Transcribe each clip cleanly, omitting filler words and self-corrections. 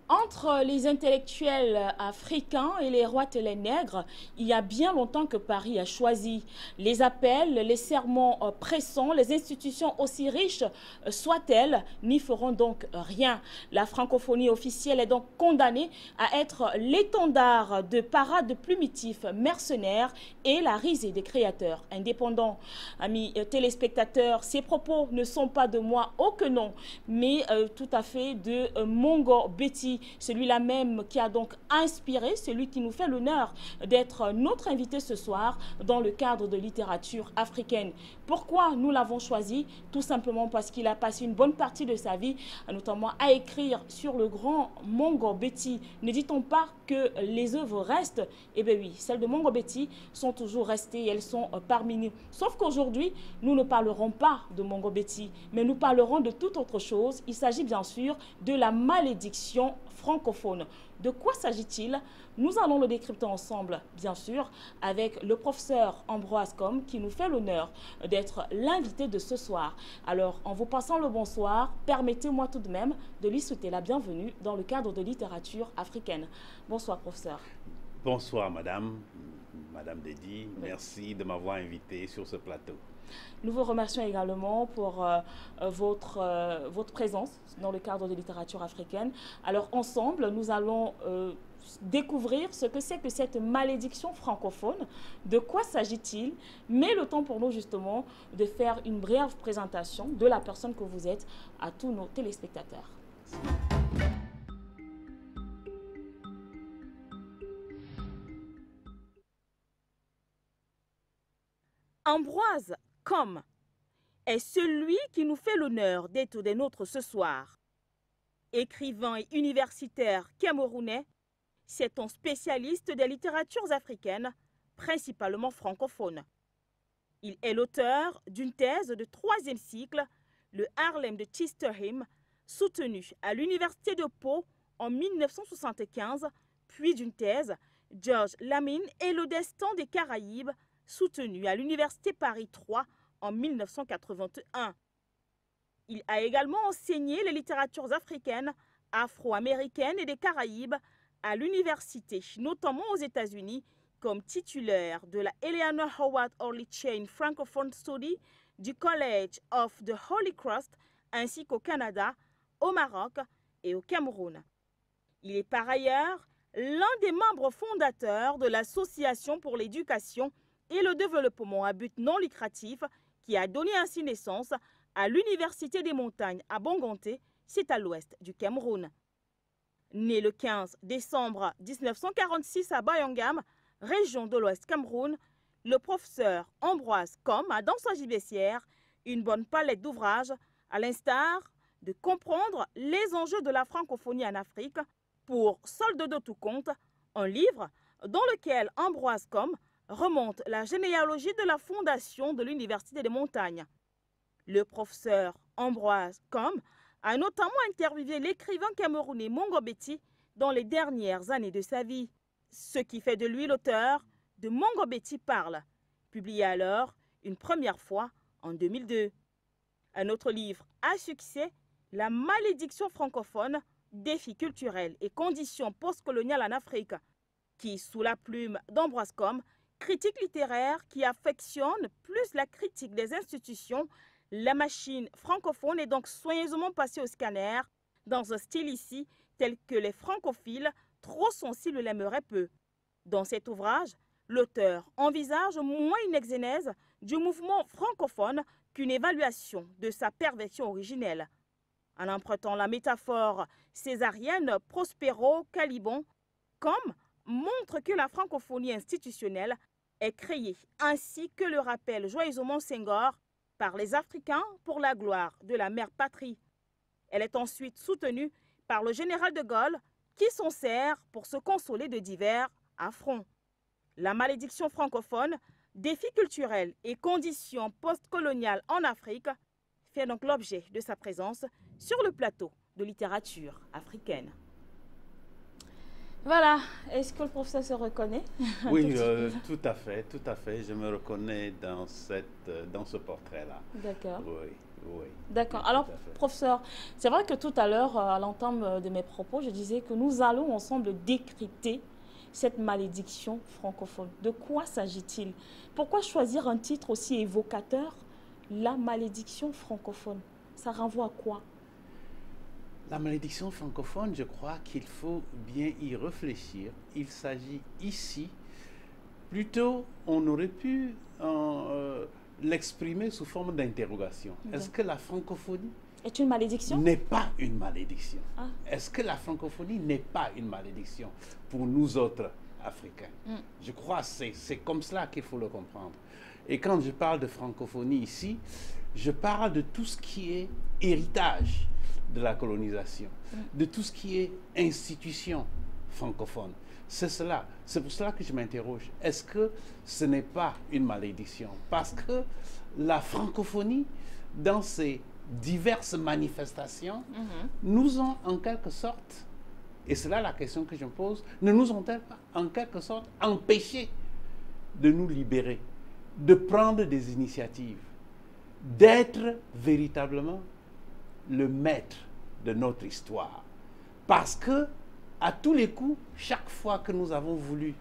Entre les intellectuels africains et les rois nègres, il y a bien longtemps que Paris a choisi. Les appels, les sermons pressants, les institutions aussi riches soient-elles, n'y feront donc rien. La francophonie officielle est donc condamnée à être l'étendard de parades plumitifs mercenaires et la risée des créateurs indépendants. Amis téléspectateurs, ces propos ne sont pas de moi, oh que non, mais tout à fait de Mongo Betty, celui-là même qui a donc inspiré, celui qui nous fait l'honneur d'être notre invité ce soir dans le cadre de littérature africaine. Pourquoi nous l'avons choisi? Tout simplement parce qu'il a passé une bonne partie de sa vie, notamment à écrire sur le grand Mongo Betty. Ne dit-on pas que les œuvres restent? Eh bien oui, celles de Mongo Betty sont toujours restées, elles sont parmi nous. Sauf qu'aujourd'hui, nous ne parlerons pas de Mongo Betty, mais nous parlerons de toute autre chose. Il s'agit bien sûr de la malédiction francophone. De quoi s'agit-il? Nous allons le décrypter ensemble, bien sûr, avec le professeur Ambroise Com, qui nous fait l'honneur d'être l'invité de ce soir. Alors, en vous passant le bonsoir, permettez-moi tout de même de lui souhaiter la bienvenue dans le cadre de littérature africaine. Bonsoir, professeur. Bonsoir, Madame Dedi. Merci de m'avoir invité sur ce plateau. Nous vous remercions également pour votre présence dans le cadre de littérature africaine. Alors ensemble, nous allons découvrir ce que c'est que cette malédiction francophone, de quoi s'agit-il, mais le temps pour nous justement de faire une brève présentation de la personne que vous êtes à tous nos téléspectateurs. Ambroise Com est celui qui nous fait l'honneur d'être des nôtres ce soir. Écrivain et universitaire camerounais, c'est un spécialiste des littératures africaines, principalement francophones. Il est l'auteur d'une thèse de 3e cycle, le Harlem de Chisterham, soutenue à l'Université de Pau en 1975, puis d'une thèse, George Lamin et le destin des Caraïbes, soutenue à l'Université Paris 3 en 1981. Il a également enseigné les littératures africaines, afro-américaines et des Caraïbes à l'université, notamment aux États-Unis, comme titulaire de la Eleanor Howard Orley Chain Francophone Study du College of the Holy Cross, ainsi qu'au Canada, au Maroc et au Cameroun. Il est par ailleurs l'un des membres fondateurs de l'Association pour l'éducation et le développement à but non lucratif qui a donné ainsi naissance à l'Université des montagnes à Banganté, c'est à l'ouest du Cameroun. Né le 15 décembre 1946 à Bayangam, région de l'ouest Cameroun, le professeur Ambroise Com a dans sa gibecière une bonne palette d'ouvrages, à l'instar de comprendre les enjeux de la francophonie en Afrique pour Solde de tout compte, un livre dans lequel Ambroise Com remonte la généalogie de la fondation de l'Université des montagnes. Le professeur Ambroise Com a notamment interviewé l'écrivain camerounais Mongo Betty dans les dernières années de sa vie, ce qui fait de lui l'auteur de Mongo Betty parle, publié alors une première fois en 2002. Un autre livre à succès, La malédiction francophone, défis culturels et conditions postcoloniales en Afrique, qui, sous la plume d'Ambroise Com, critique littéraire qui affectionne plus la critique des institutions, la machine francophone est donc soigneusement passée au scanner, dans un style ici tel que les francophiles trop sensibles l'aimeraient peu. Dans cet ouvrage, l'auteur envisage moins une exégèse du mouvement francophone qu'une évaluation de sa perversion originelle. En empruntant la métaphore césarienne Prospero-Caliban, Com montre que la francophonie institutionnelle est créée, ainsi que le rappelle joyeusement Senghor, par les Africains pour la gloire de la mère patrie. Elle est ensuite soutenue par le général de Gaulle, qui s'en sert pour se consoler de divers affronts. La malédiction francophone, défis culturels et conditions postcoloniales en Afrique, fait donc l'objet de sa présence sur le plateau de littérature africaine. Voilà, est-ce que le professeur se reconnaît? Oui, tout à fait, je me reconnais dans ce portrait-là. D'accord. Oui, Oui. D'accord. Oui, Alors, tout à fait. professeur, c'est vrai que tout à l'heure, à l'entame de mes propos, je disais que nous allons ensemble décrypter cette malédiction francophone. De quoi s'agit-il? Pourquoi choisir un titre aussi évocateur, la malédiction francophone? Ça renvoie à quoi? La malédiction francophone, je crois qu'il faut bien y réfléchir. Il s'agit ici, plutôt, on aurait pu l'exprimer sous forme d'interrogation. Est-ce que la francophonie Est une malédiction? n'est pas une malédiction? Ah. Est-ce que la francophonie n'est pas une malédiction pour nous autres Africains? Je crois que c'est comme cela qu'il faut le comprendre. Et quand je parle de francophonie ici, je parle de tout ce qui est héritage de la colonisation, de tout ce qui est institution francophone. C'est cela. C'est pour cela que je m'interroge. Est-ce que ce n'est pas une malédiction? Parce que la francophonie, dans ses diverses manifestations, nous ont en quelque sorte, et c'est là la question que je me pose, ne nous ont-elles pas en quelque sorte empêchés de nous libérer, de prendre des initiatives, d'être véritablement le maître de notre histoire? Parce que, à tous les coups, chaque fois que nous avons voulu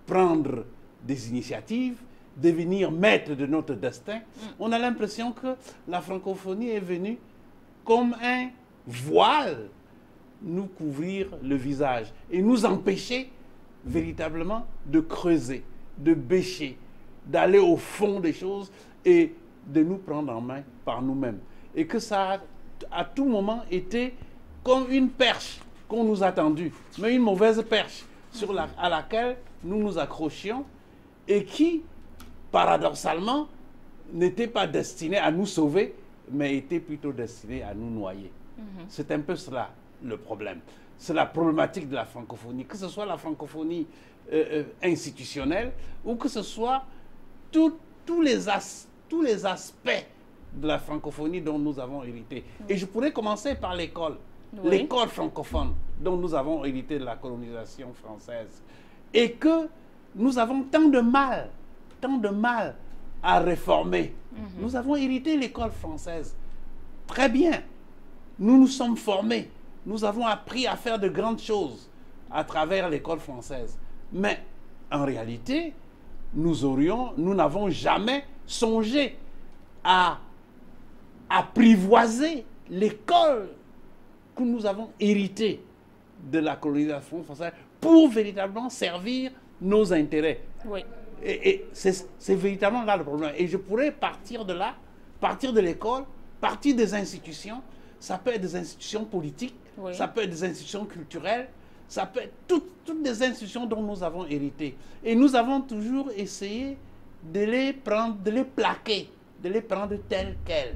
prendre des initiatives, devenir maître de notre destin, on a l'impression que la francophonie est venue comme un voile nous couvrir le visage et nous empêcher véritablement de creuser, de bêcher, d'aller au fond des choses et de nous prendre en main par nous-mêmes. Et que ça a à tout moment été comme une perche qu'on nous a tendue, mais une mauvaise perche à laquelle nous nous accrochions et qui, paradoxalement, n'était pas destinée à nous sauver, mais était plutôt destinée à nous noyer. C'est un peu cela le problème. C'est la problématique de la francophonie, que ce soit la francophonie institutionnelle ou que ce soit tous les aspects de la francophonie dont nous avons hérité. Et je pourrais commencer par l'école, l'école francophone dont nous avons hérité de la colonisation française. Et que nous avons tant de mal à réformer. Nous avons hérité l'école française. Très bien. Nous nous sommes formés. Nous avons appris à faire de grandes choses à travers l'école française. Mais en réalité, nous n'avons jamais songé à apprivoiser l'école que nous avons héritée de la colonisation française pour véritablement servir nos intérêts. Oui. Et c'est véritablement là le problème. Et je pourrais partir de là, partir de l'école, partir des institutions. Ça peut être des institutions politiques, ça peut être des institutions culturelles, ça peut être toutes les institutions dont nous avons hérité. Et nous avons toujours essayé de les prendre, de les plaquer, de les prendre telles quelles,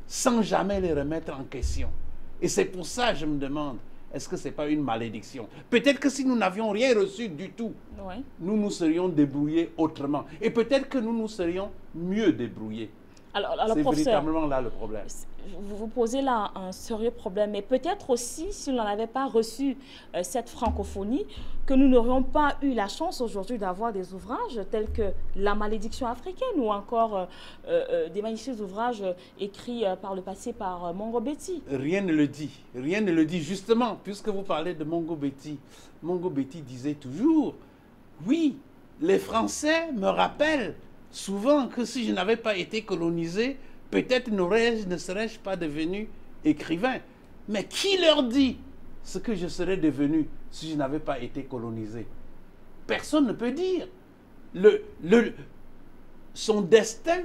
sans jamais les remettre en question. Et c'est pour ça que je me demande, est-ce que ce n'est pas une malédiction? Peut-être que si nous n'avions rien reçu du tout, nous nous serions débrouillés autrement. Et peut-être que nous nous serions mieux débrouillés. Alors c'est professeur, véritablement là le problème. Vous posez là un sérieux problème. Mais peut-être aussi, si l'on n'avait pas reçu cette francophonie, que nous n'aurions pas eu la chance aujourd'hui d'avoir des ouvrages tels que La malédiction africaine ou encore des magnifiques ouvrages écrits par le passé par Mongo Betty. Rien ne le dit. Rien ne le dit. Justement, puisque vous parlez de Mongo Betty disait toujours, oui, les Français me rappellent souvent que si je n'avais pas été colonisé, peut-être ne serais-je pas devenu écrivain. Mais qui leur dit ce que je serais devenu si je n'avais pas été colonisé? Personne ne peut dire. Son destin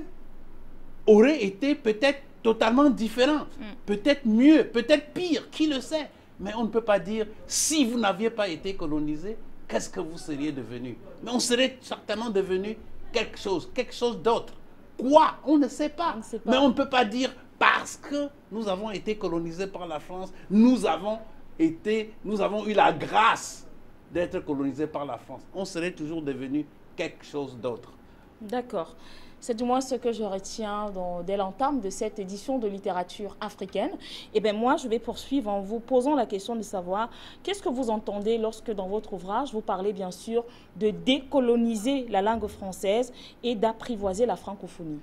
aurait été peut-être totalement différent, peut-être mieux, peut-être pire, qui le sait? Mais on ne peut pas dire, si vous n'aviez pas été colonisé, qu'est-ce que vous seriez devenu? Mais on serait certainement devenu quelque chose d'autre. Quoi? On ne sait pas. Mais on ne peut pas dire parce que nous avons été colonisés par la France, nous avons eu la grâce d'être colonisés par la France. On serait toujours devenu quelque chose d'autre. D'accord. C'est du moins ce que je retiens dès l'entame de cette édition de littérature africaine. Et bien moi, je vais poursuivre en vous posant la question de savoir qu'est-ce que vous entendez lorsque dans votre ouvrage, vous parlez bien sûr de décoloniser la langue française et d'apprivoiser la francophonie.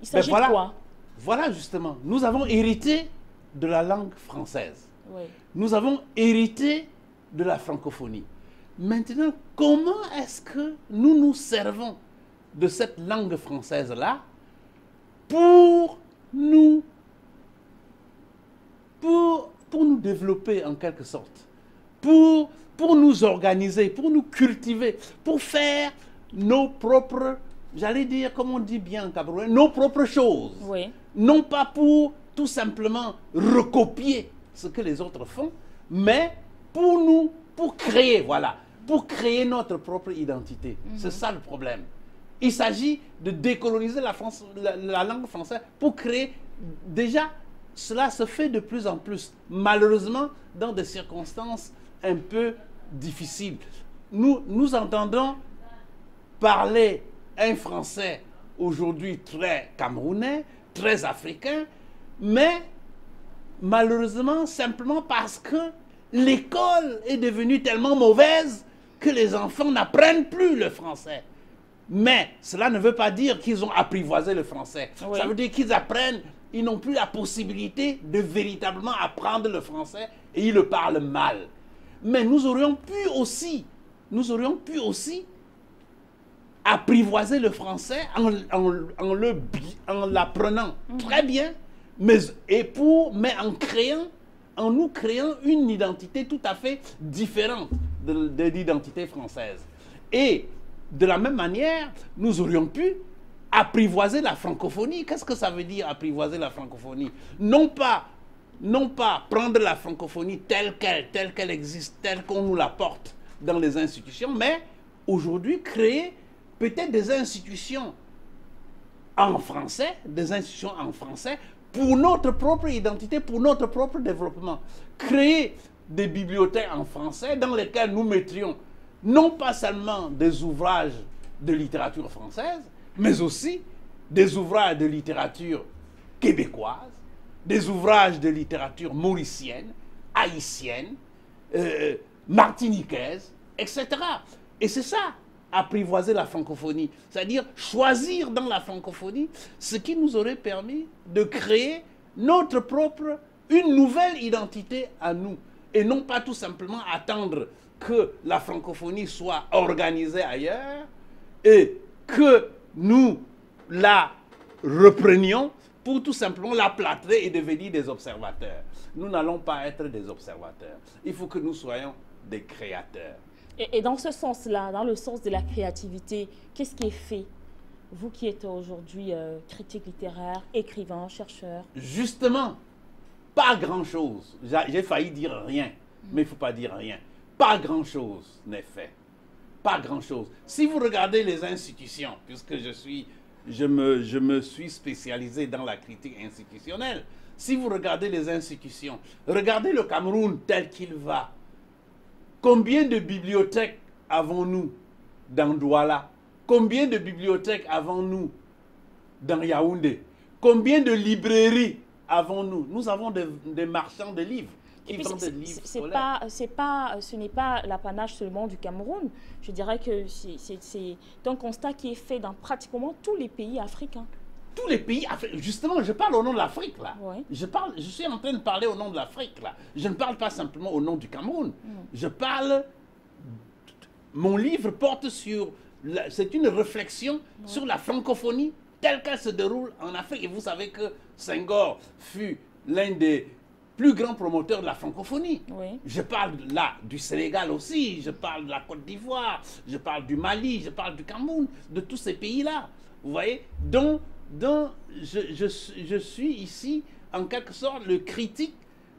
Il s'agit de quoi? Voilà justement, nous avons hérité de la langue française. Oui. Nous avons hérité de la francophonie. Maintenant, comment est-ce que nous nous servons de cette langue française-là pour nous développer en quelque sorte, pour nous organiser, pour nous cultiver, pour faire nos propres, j'allais dire, comme on dit bien en camerounais, nos propres choses. Oui. Non pas pour tout simplement recopier ce que les autres font, mais pour créer, voilà, pour créer notre propre identité. C'est ça le problème. Il s'agit de décoloniser la langue française pour créer, déjà, cela se fait de plus en plus, malheureusement, dans des circonstances un peu difficiles. Nous entendons parler un français aujourd'hui très camerounais, très africain, mais malheureusement, simplement parce que l'école est devenue tellement mauvaise que les enfants n'apprennent plus le français. Mais cela ne veut pas dire qu'ils ont apprivoisé le français. Oui. Ça veut dire qu'ils apprennent, ils n'ont plus la possibilité de véritablement apprendre le français et ils le parlent mal. Mais nous aurions pu aussi apprivoiser le français en l'apprenant très bien, mais en nous créant une identité tout à fait différente de l'identité française. Et de la même manière, nous aurions pu apprivoiser la francophonie. Qu'est-ce que ça veut dire apprivoiser la francophonie? Non pas prendre la francophonie telle qu'elle existe, telle qu'on nous la porte dans les institutions, mais aujourd'hui créer peut-être des institutions en français, pour notre propre identité, pour notre propre développement. Créer des bibliothèques en français dans lesquelles nous mettrions non pas seulement des ouvrages de littérature française, mais aussi des ouvrages de littérature québécoise, des ouvrages de littérature mauricienne, haïtienne, martiniquaise, etc. Et c'est ça, apprivoiser la francophonie. C'est-à-dire choisir dans la francophonie ce qui nous aurait permis de créer une nouvelle identité à nous. Et non pas tout simplement attendre que la francophonie soit organisée ailleurs et que nous la reprenions pour tout simplement la plâtrer et devenir des observateurs. Nous n'allons pas être des observateurs. Il faut que nous soyons des créateurs. Et dans ce sens-là, dans le sens de la créativité, qu'est-ce qui est fait? Vous qui êtes aujourd'hui critique littéraire, écrivain, chercheur. Justement, pas grand-chose. J'ai failli dire rien, mais il ne faut pas dire rien. Pas grand-chose n'est fait. Pas grand-chose. Si vous regardez les institutions, puisque je me suis spécialisé dans la critique institutionnelle, si vous regardez les institutions, regardez le Cameroun tel qu'il va. Combien de bibliothèques avons-nous dans Douala? Combien de bibliothèques avons-nous dans Yaoundé? Combien de librairies avons-nous? Nous avons des marchands de livres. Ce n'est pas l'apanage seulement du Cameroun. Je dirais que c'est un constat qui est fait dans pratiquement tous les pays africains. Tous les pays africains. Justement, je parle au nom de l'Afrique, là. Oui. Je suis en train de parler au nom de l'Afrique, là. Je ne parle pas simplement au nom du Cameroun. Je parle... Mon livre porte sur... C'est une réflexion sur la francophonie telle qu'elle se déroule en Afrique. Et vous savez que Senghor fut l'un des plus grands promoteurs de la francophonie. Oui. Je parle là du Sénégal aussi, je parle de la Côte d'Ivoire, je parle du Mali, je parle du Cameroun, de tous ces pays-là. Vous voyez? Donc je suis ici, en quelque sorte, le critique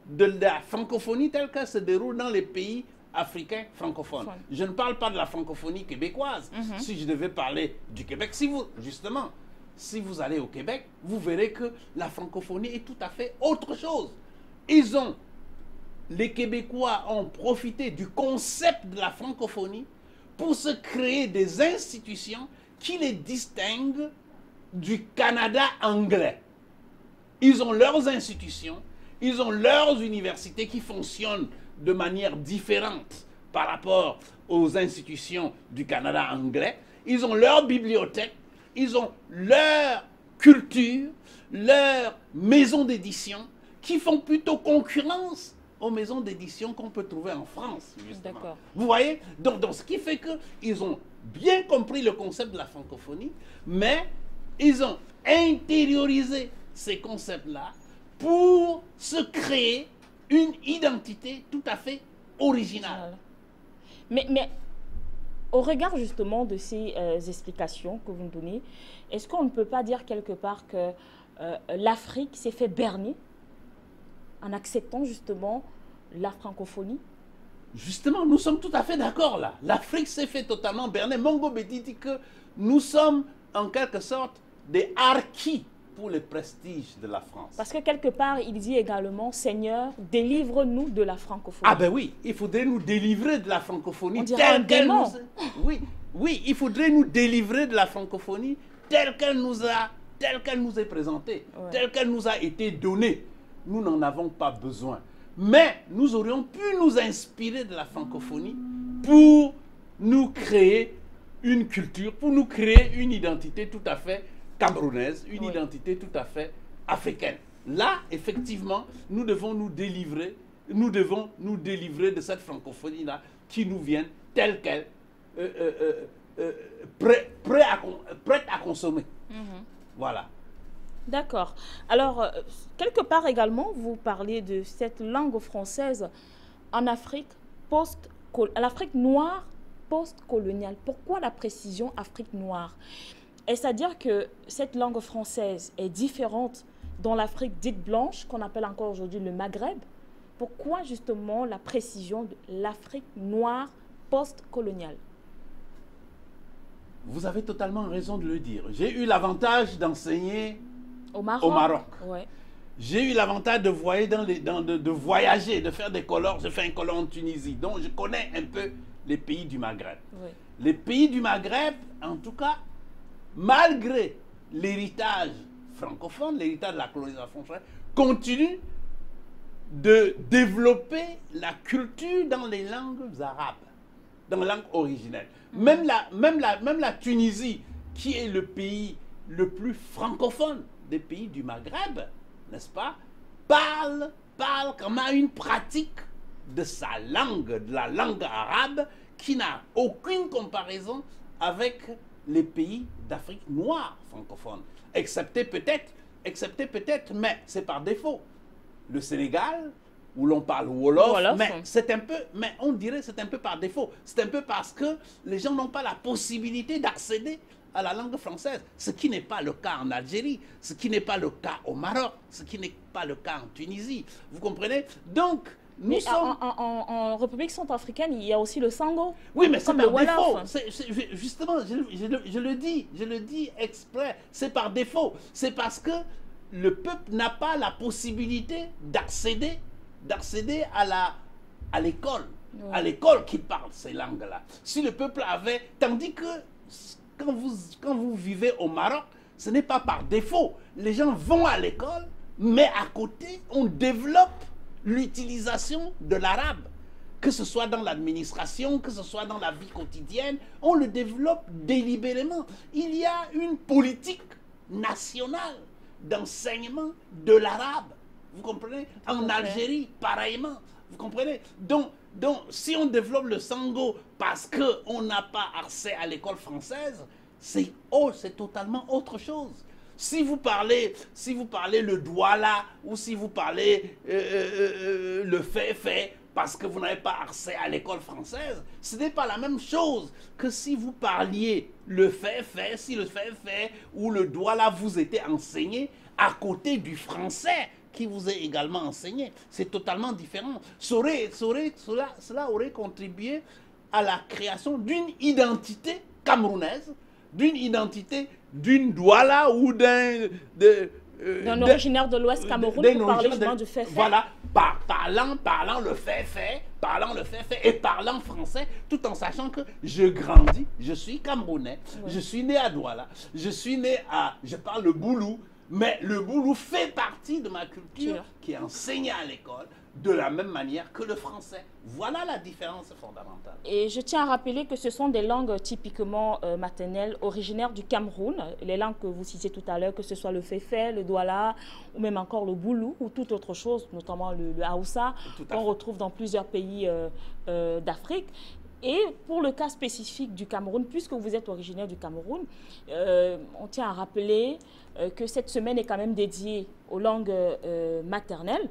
de la francophonie telle qu'elle se déroule dans les pays africains francophones. Je ne parle pas de la francophonie québécoise. Si je devais parler du Québec, si vous allez au Québec, vous verrez que la francophonie est tout à fait autre chose. Les Québécois ont profité du concept de la francophonie pour se créer des institutions qui les distinguent du Canada anglais. Ils ont leurs institutions, ils ont leurs universités qui fonctionnent de manière différente par rapport aux institutions du Canada anglais. Ils ont leurs bibliothèques, ils ont leur culture, leur maison d'édition, qui font plutôt concurrence aux maisons d'édition qu'on peut trouver en France, justement. Vous voyez? Donc, ce qui fait qu'ils ont bien compris le concept de la francophonie, mais ils ont intériorisé ces concepts-là pour se créer une identité tout à fait originale. Mais au regard justement de ces explications que vous nous donnez, est-ce qu'on ne peut pas dire quelque part que l'Afrique s'est fait berner en acceptant justement la francophonie? Justement, nous sommes tout à fait d'accord là. L'Afrique s'est fait totalement berner. Mongo Betty dit que nous sommes en quelque sorte des harkis pour le prestige de la France. Parce que quelque part, il dit également, Seigneur, délivre-nous de la francophonie. Ah ben oui, il faudrait nous délivrer de la francophonie. On dirait un démon. Oui, il faudrait nous délivrer de la francophonie telle qu'elle nous est présentée, telle qu'elle nous a été donnée. Nous n'en avons pas besoin. Mais nous aurions pu nous inspirer de la francophonie pour nous créer une culture, pour nous créer une identité tout à fait camerounaise, une identité tout à fait africaine. Là, effectivement, nous devons nous délivrer de cette francophonie-là qui nous vient telle qu'elle, prête à consommer. Voilà. D'accord. Alors, quelque part également, vous parlez de cette langue française en Afrique l'Afrique noire post-coloniale. Pourquoi la précision Afrique noire? Est-ce à dire que cette langue française est différente dans l'Afrique dite blanche, qu'on appelle encore aujourd'hui le Maghreb? Pourquoi justement la précision de l'Afrique noire post-coloniale? Vous avez totalement raison de le dire. J'ai eu l'avantage d'enseigner au Maroc. Ouais. J'ai eu l'avantage de voyager, de faire des colloques. J'ai fait un colloque en Tunisie, donc je connais un peu les pays du Maghreb. Ouais. Les pays du Maghreb, en tout cas, malgré l'héritage francophone, l'héritage de la colonisation française, continuent de développer la culture dans les langues arabes, dans les langues originelles. Même la Tunisie, qui est le pays le plus francophone des pays du Maghreb, n'est-ce pas, parle quand même une pratique de sa langue, de la langue arabe, qui n'a aucune comparaison avec les pays d'Afrique noire francophone, excepté peut-être, mais c'est par défaut. Le Sénégal, où l'on parle Wolof, mais on dirait que c'est un peu par défaut. C'est un peu parce que les gens n'ont pas la possibilité d'accéder à la langue française, ce qui n'est pas le cas en Algérie, ce qui n'est pas le cas au Maroc, ce qui n'est pas le cas en Tunisie. Vous comprenez? Donc, nous sommes... En République centrafricaine, il y a aussi le Sango. Oui, mais c'est par défaut. Justement, je le dis exprès, c'est par défaut. C'est parce que le peuple n'a pas la possibilité d'accéder à l'école. Ouais. À l'école qui parle ces langues-là. Si le peuple avait... Tandis que quand vous vivez au Maroc, ce n'est pas par défaut. Les gens vont à l'école, mais à côté, on développe l'utilisation de l'arabe. Que ce soit dans l'administration, que ce soit dans la vie quotidienne, on le développe délibérément. Il y a une politique nationale d'enseignement de l'arabe. Vous comprenez? En Algérie, pareillement. Vous comprenez? Donc, si on développe le Sango parce qu'on n'a pas accès à l'école française, c'est totalement autre chose. Si vous parlez le Douala ou si vous parlez le fait parce que vous n'avez pas accès à l'école française, ce n'est pas la même chose que si vous parliez le fait, si le fait ou le Douala vous était enseigné à côté du français qui vous est également enseigné. C'est totalement différent. Cela aurait contribué à la création d'une identité camerounaise, d'une identité d'une Douala ou d'un originaire de l'Ouest Cameroun pour parler justement du fait. Voilà, parlant le fait, et parlant français, tout en sachant que je grandis, je suis Camerounais, je suis né à Douala, je parle le Boulou, Mais le boulou fait partie de ma culture qui est enseignée à l'école de la même manière que le français. Voilà la différence fondamentale. Et je tiens à rappeler que ce sont des langues typiquement maternelles originaires du Cameroun. Les langues que vous citiez tout à l'heure, que ce soit le féfé, le douala ou même encore le boulou ou toute autre chose, notamment le haoussa, qu'on retrouve dans plusieurs pays d'Afrique. Et pour le cas spécifique du Cameroun, puisque vous êtes originaire du Cameroun, on tient à rappeler que cette semaine est quand même dédiée aux langues maternelles,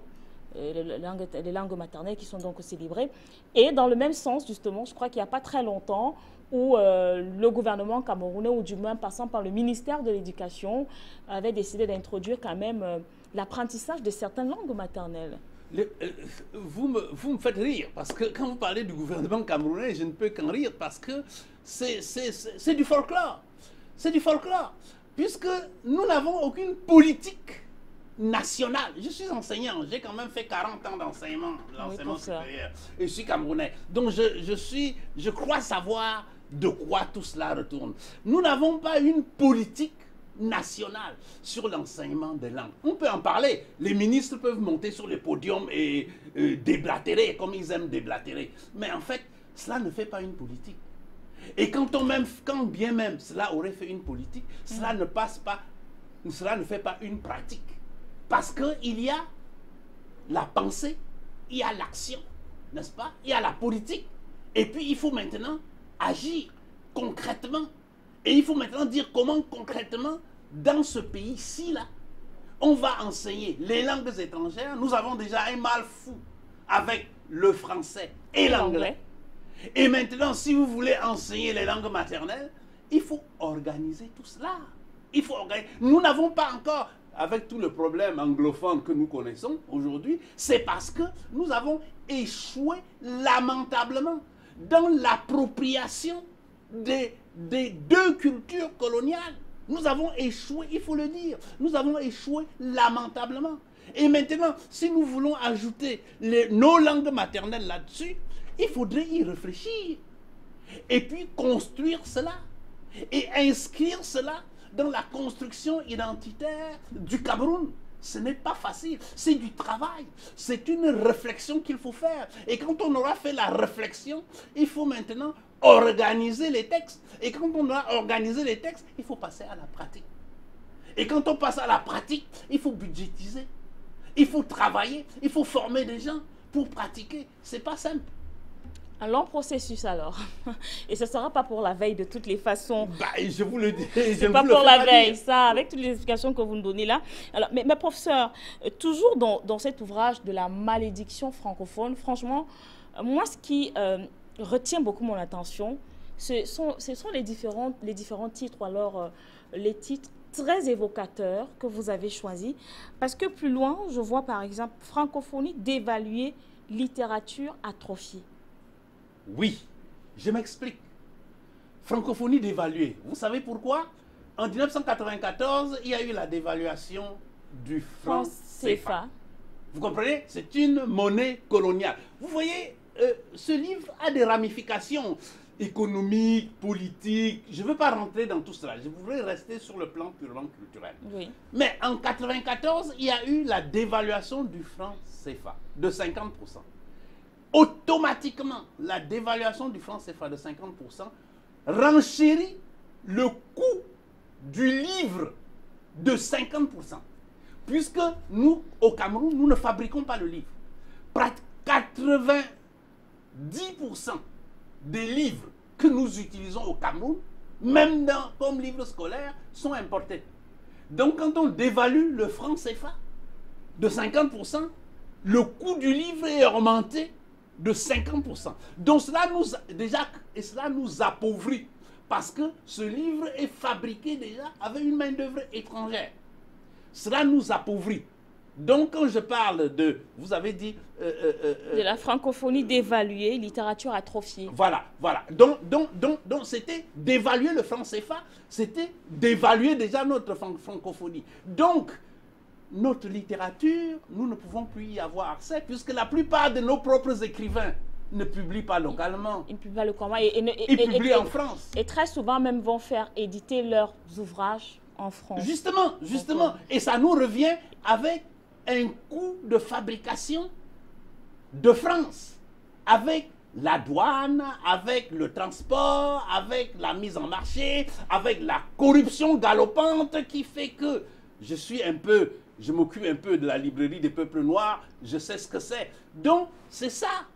les langues maternelles qui sont donc célébrées. Et dans le même sens, justement, je crois qu'il n'y a pas très longtemps, où le gouvernement camerounais, ou du moins passant par le ministère de l'Éducation, avait décidé d'introduire quand même l'apprentissage de certaines langues maternelles. Vous me faites rire, parce que quand vous parlez du gouvernement camerounais, je ne peux qu'en rire, parce que c'est du folklore. C'est du folklore, puisque nous n'avons aucune politique nationale. Je suis enseignant, j'ai quand même fait 40 ans d'enseignement, l'enseignement supérieur, et je suis camerounais. Donc je crois savoir de quoi tout cela retourne. Nous n'avons pas une politique nationale sur l'enseignement des langues. On peut en parler. Les ministres peuvent monter sur les podiums et déblatérer comme ils aiment déblatérer. Mais en fait, cela ne fait pas une politique. Et quand bien même cela aurait fait une politique, cela ne passe pas, cela ne fait pas une pratique. Parce qu'il y a la pensée, il y a l'action, n'est-ce pas? Il y a la politique. Et puis il faut maintenant agir concrètement. Et il faut maintenant dire comment concrètement, dans ce pays-ci, là, on va enseigner les langues étrangères. Nous avons déjà un mal fou avec le français et l'anglais. Et maintenant, si vous voulez enseigner les langues maternelles, il faut organiser tout cela. Il faut organiser. Nous n'avons pas encore, avec tout le problème anglophone que nous connaissons aujourd'hui, c'est parce que nous avons échoué lamentablement dans l'appropriation des deux cultures coloniales. Nous avons échoué, il faut le dire. Nous avons échoué lamentablement. Et maintenant, si nous voulons ajouter nos langues maternelles là-dessus, il faudrait y réfléchir. Et puis construire cela. Et inscrire cela dans la construction identitaire du Cameroun. Ce n'est pas facile, c'est du travail, c'est une réflexion qu'il faut faire. Et quand on aura fait la réflexion, il faut maintenant organiser les textes. Et quand on aura organisé les textes, il faut passer à la pratique. Et quand on passe à la pratique, il faut budgétiser, il faut travailler, il faut former des gens pour pratiquer. C'est pas simple. Un long processus alors. Et ce ne sera pas pour la veille de toutes les façons. Bah, je vous le dis. Ce n'est pas pour la veille, ça, avec toutes les explications que vous nous donnez là. Alors, mais professeur, toujours dans cet ouvrage de la malédiction francophone, franchement, moi, ce qui retient beaucoup mon attention, ce sont les différents titres, ou alors les titres très évocateurs que vous avez choisis. Parce que plus loin, je vois par exemple francophonie dévaluée, littérature atrophiée. Oui, je m'explique. Francophonie dévaluée. Vous savez pourquoi? En 1994, il y a eu la dévaluation du franc CFA. Vous comprenez? C'est une monnaie coloniale. Vous voyez, ce livre a des ramifications économiques, politiques. Je ne veux pas rentrer dans tout cela. Je voudrais rester sur le plan purement culturel. Oui. Mais en 1994, il y a eu la dévaluation du franc CFA de 50%. Automatiquement, la dévaluation du franc CFA de 50% renchérit le coût du livre de 50%. Puisque nous, au Cameroun, nous ne fabriquons pas le livre. 90% des livres que nous utilisons au Cameroun, même comme livres scolaires, sont importés. Donc quand on dévalue le franc CFA de 50%, le coût du livre est augmenté de 50%. Donc cela nous appauvrit parce que ce livre est fabriqué déjà avec une main-d'œuvre étrangère. Cela nous appauvrit. Donc quand je parle de, vous avez dit... de la francophonie dévaluée, littérature atrophiée. Voilà. Donc c'était d'évaluer le franc CFA, c'était d'évaluer déjà notre francophonie. Donc, notre littérature, nous ne pouvons plus y avoir accès, puisque la plupart de nos propres écrivains ne publient pas localement. Ils publient pas localement. Ils publient en France. Et très souvent même vont faire éditer leurs ouvrages en France. Justement. Et ça nous revient avec un coût de fabrication de France, avec la douane, avec le transport, avec la mise en marché, avec la corruption galopante qui fait que je m'occupe un peu de la librairie des peuples noirs, je sais ce que c'est. Donc, c'est ça,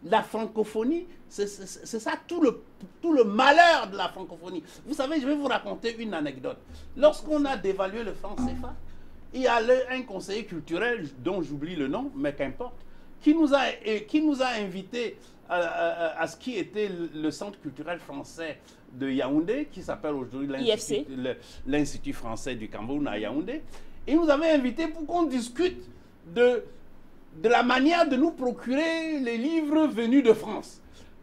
la francophonie, c'est ça tout le malheur de la francophonie. Vous savez, je vais vous raconter une anecdote. Lorsqu'on a dévalué le franc CFA, il y a un conseiller culturel, dont j'oublie le nom, mais qu'importe, qui nous a invités à ce qui était le centre culturel français de Yaoundé, qui s'appelle aujourd'hui l'Institut français du Cameroun à Yaoundé. Et nous avait invités pour qu'on discute de la manière de nous procurer les livres venus de France.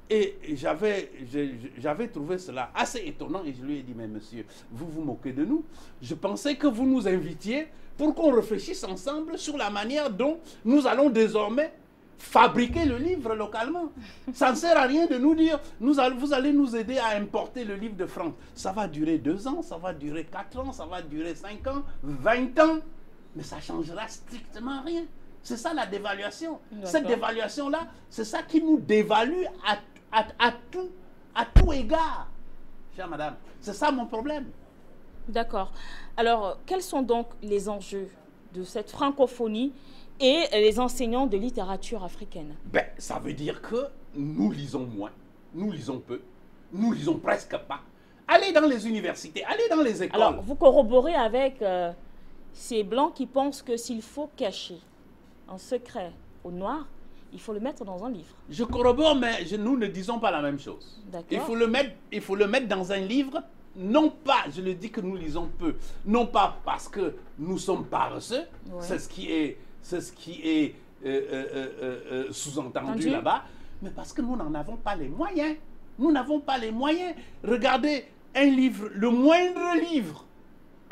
Et j'avais trouvé cela assez étonnant et je lui ai dit, mais monsieur, vous vous moquez de nous. Je pensais que vous nous invitiez pour qu'on réfléchisse ensemble sur la manière dont nous allons désormais fabriquer le livre localement. Ça ne sert à rien de nous dire, vous allez nous aider à importer le livre de France. Ça va durer 2 ans, ça va durer 4 ans, ça va durer 5 ans, 20 ans. Mais ça ne changera strictement rien. C'est ça la dévaluation. Cette dévaluation-là, c'est ça qui nous dévalue à tout égard. Chère madame, c'est ça mon problème. D'accord. Alors, quels sont donc les enjeux de cette francophonie et les enseignants de littérature africaine? Ben, ça veut dire que nous lisons moins, nous lisons peu, nous lisons presque pas. Allez dans les universités, allez dans les écoles. Alors, vous corroborez avec ces blancs qui pensent que s'il faut cacher un secret au noir, il faut le mettre dans un livre. Je corrobore, mais nous ne disons pas la même chose. Il faut le mettre dans un livre, non pas, je le dis que nous lisons peu, non pas parce que nous sommes paresseux, c'est ce qui est sous-entendu là-bas, mais parce que nous n'en avons pas les moyens. Nous n'avons pas les moyens. Regardez un livre, le moindre livre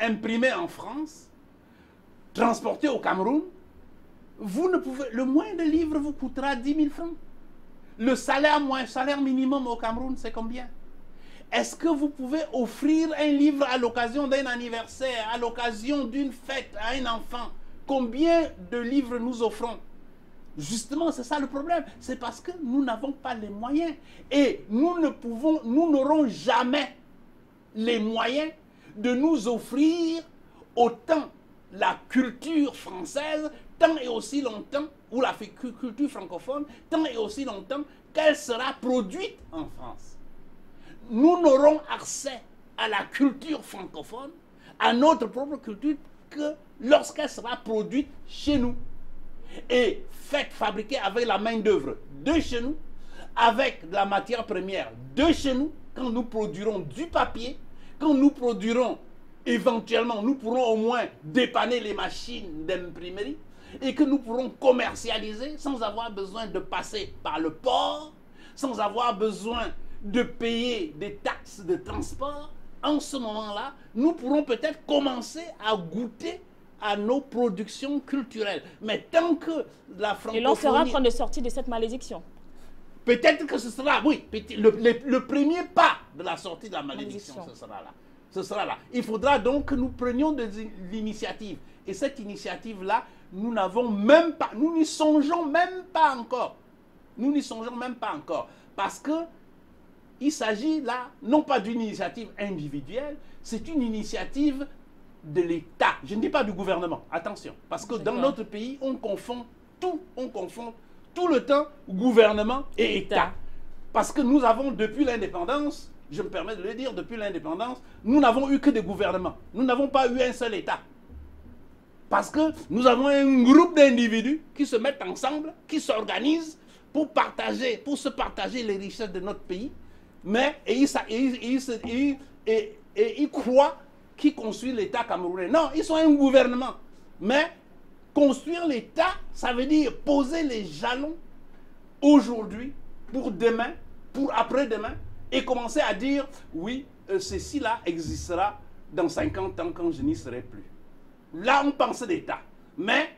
imprimé en France, transporté au Cameroun, le moindre livre vous coûtera 10 000 francs. Le salaire minimum au Cameroun, c'est combien? Est-ce que vous pouvez offrir un livre à l'occasion d'un anniversaire, à l'occasion d'une fête à un enfant? Combien de livres nous offrons? Justement, c'est ça le problème. C'est parce que nous n'avons pas les moyens. Et nous n'aurons jamais les moyens de nous offrir autant la culture française, tant et aussi longtemps, ou la culture francophone, tant et aussi longtemps qu'elle sera produite en France. Nous n'aurons accès à la culture francophone, à notre propre culture, que lorsqu'elle sera produite chez nous et fabriquée avec la main-d'œuvre de chez nous, avec de la matière première de chez nous, quand nous produirons du papier, quand nous produirons éventuellement, nous pourrons au moins dépanner les machines d'imprimerie et que nous pourrons commercialiser sans avoir besoin de passer par le port, sans avoir besoin de payer des taxes de transport. En ce moment-là, nous pourrons peut-être commencer à goûter à nos productions culturelles. Mais tant que la francophonie... Et l'on sera en train de sortir de cette malédiction. Peut-être que ce sera, oui, le premier pas de la sortie de la malédiction, ce sera là. Ce sera là. Il faudra donc que nous prenions de l'initiative. Et cette initiative-là, nous n'avons même pas, nous n'y songeons même pas encore. Nous n'y songeons même pas encore. Parce que il s'agit là, non pas d'une initiative individuelle, c'est une initiative de l'État. Je ne dis pas du gouvernement, attention. Parce que dans notre pays, on confond tout le temps gouvernement et État. Parce que nous avons, depuis l'indépendance, je me permets de le dire, depuis l'indépendance, nous n'avons eu que des gouvernements. Nous n'avons pas eu un seul État. Parce que nous avons un groupe d'individus qui se mettent ensemble, qui s'organisent pour se partager les richesses de notre pays. Mais ils croient qu'ils construisent l'État camerounais. Non, ils sont un gouvernement. Mais construire l'État, ça veut dire poser les jalons aujourd'hui, pour demain, pour après-demain, et commencer à dire, oui, ceci-là existera dans 50 ans quand je n'y serai plus. Là, on pense l'État. Mais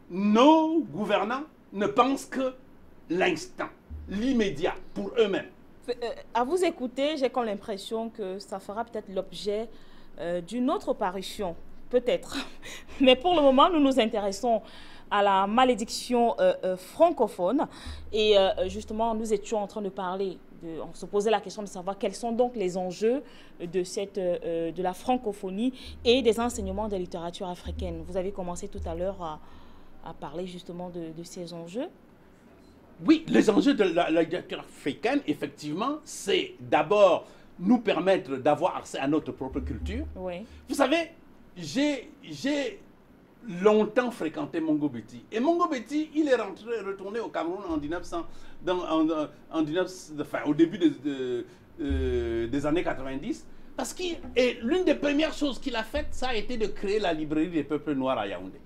nos gouvernants ne pensent que l'instant, l'immédiat, pour eux-mêmes. À vous écouter, j'ai comme l'impression que ça fera peut-être l'objet d'une autre parution, peut-être. Mais pour le moment, nous nous intéressons à la malédiction francophone. Et justement, nous étions en train de parler, on se posait la question de savoir quels sont donc les enjeux de la francophonie et des enseignements de littérature africaine. Vous avez commencé tout à l'heure à parler justement de ces enjeux. Oui, les enjeux de la littérature africaine, effectivement, c'est d'abord nous permettre d'avoir accès à notre propre culture. Oui. Vous savez, j'ai longtemps fréquenté Mongo Betty. Et Mongo Betty, il est retourné au Cameroun en 1900, au début des années 90. Parce que l'une des premières choses qu'il a faites, ça a été de créer la librairie des peuples noirs à Yaoundé.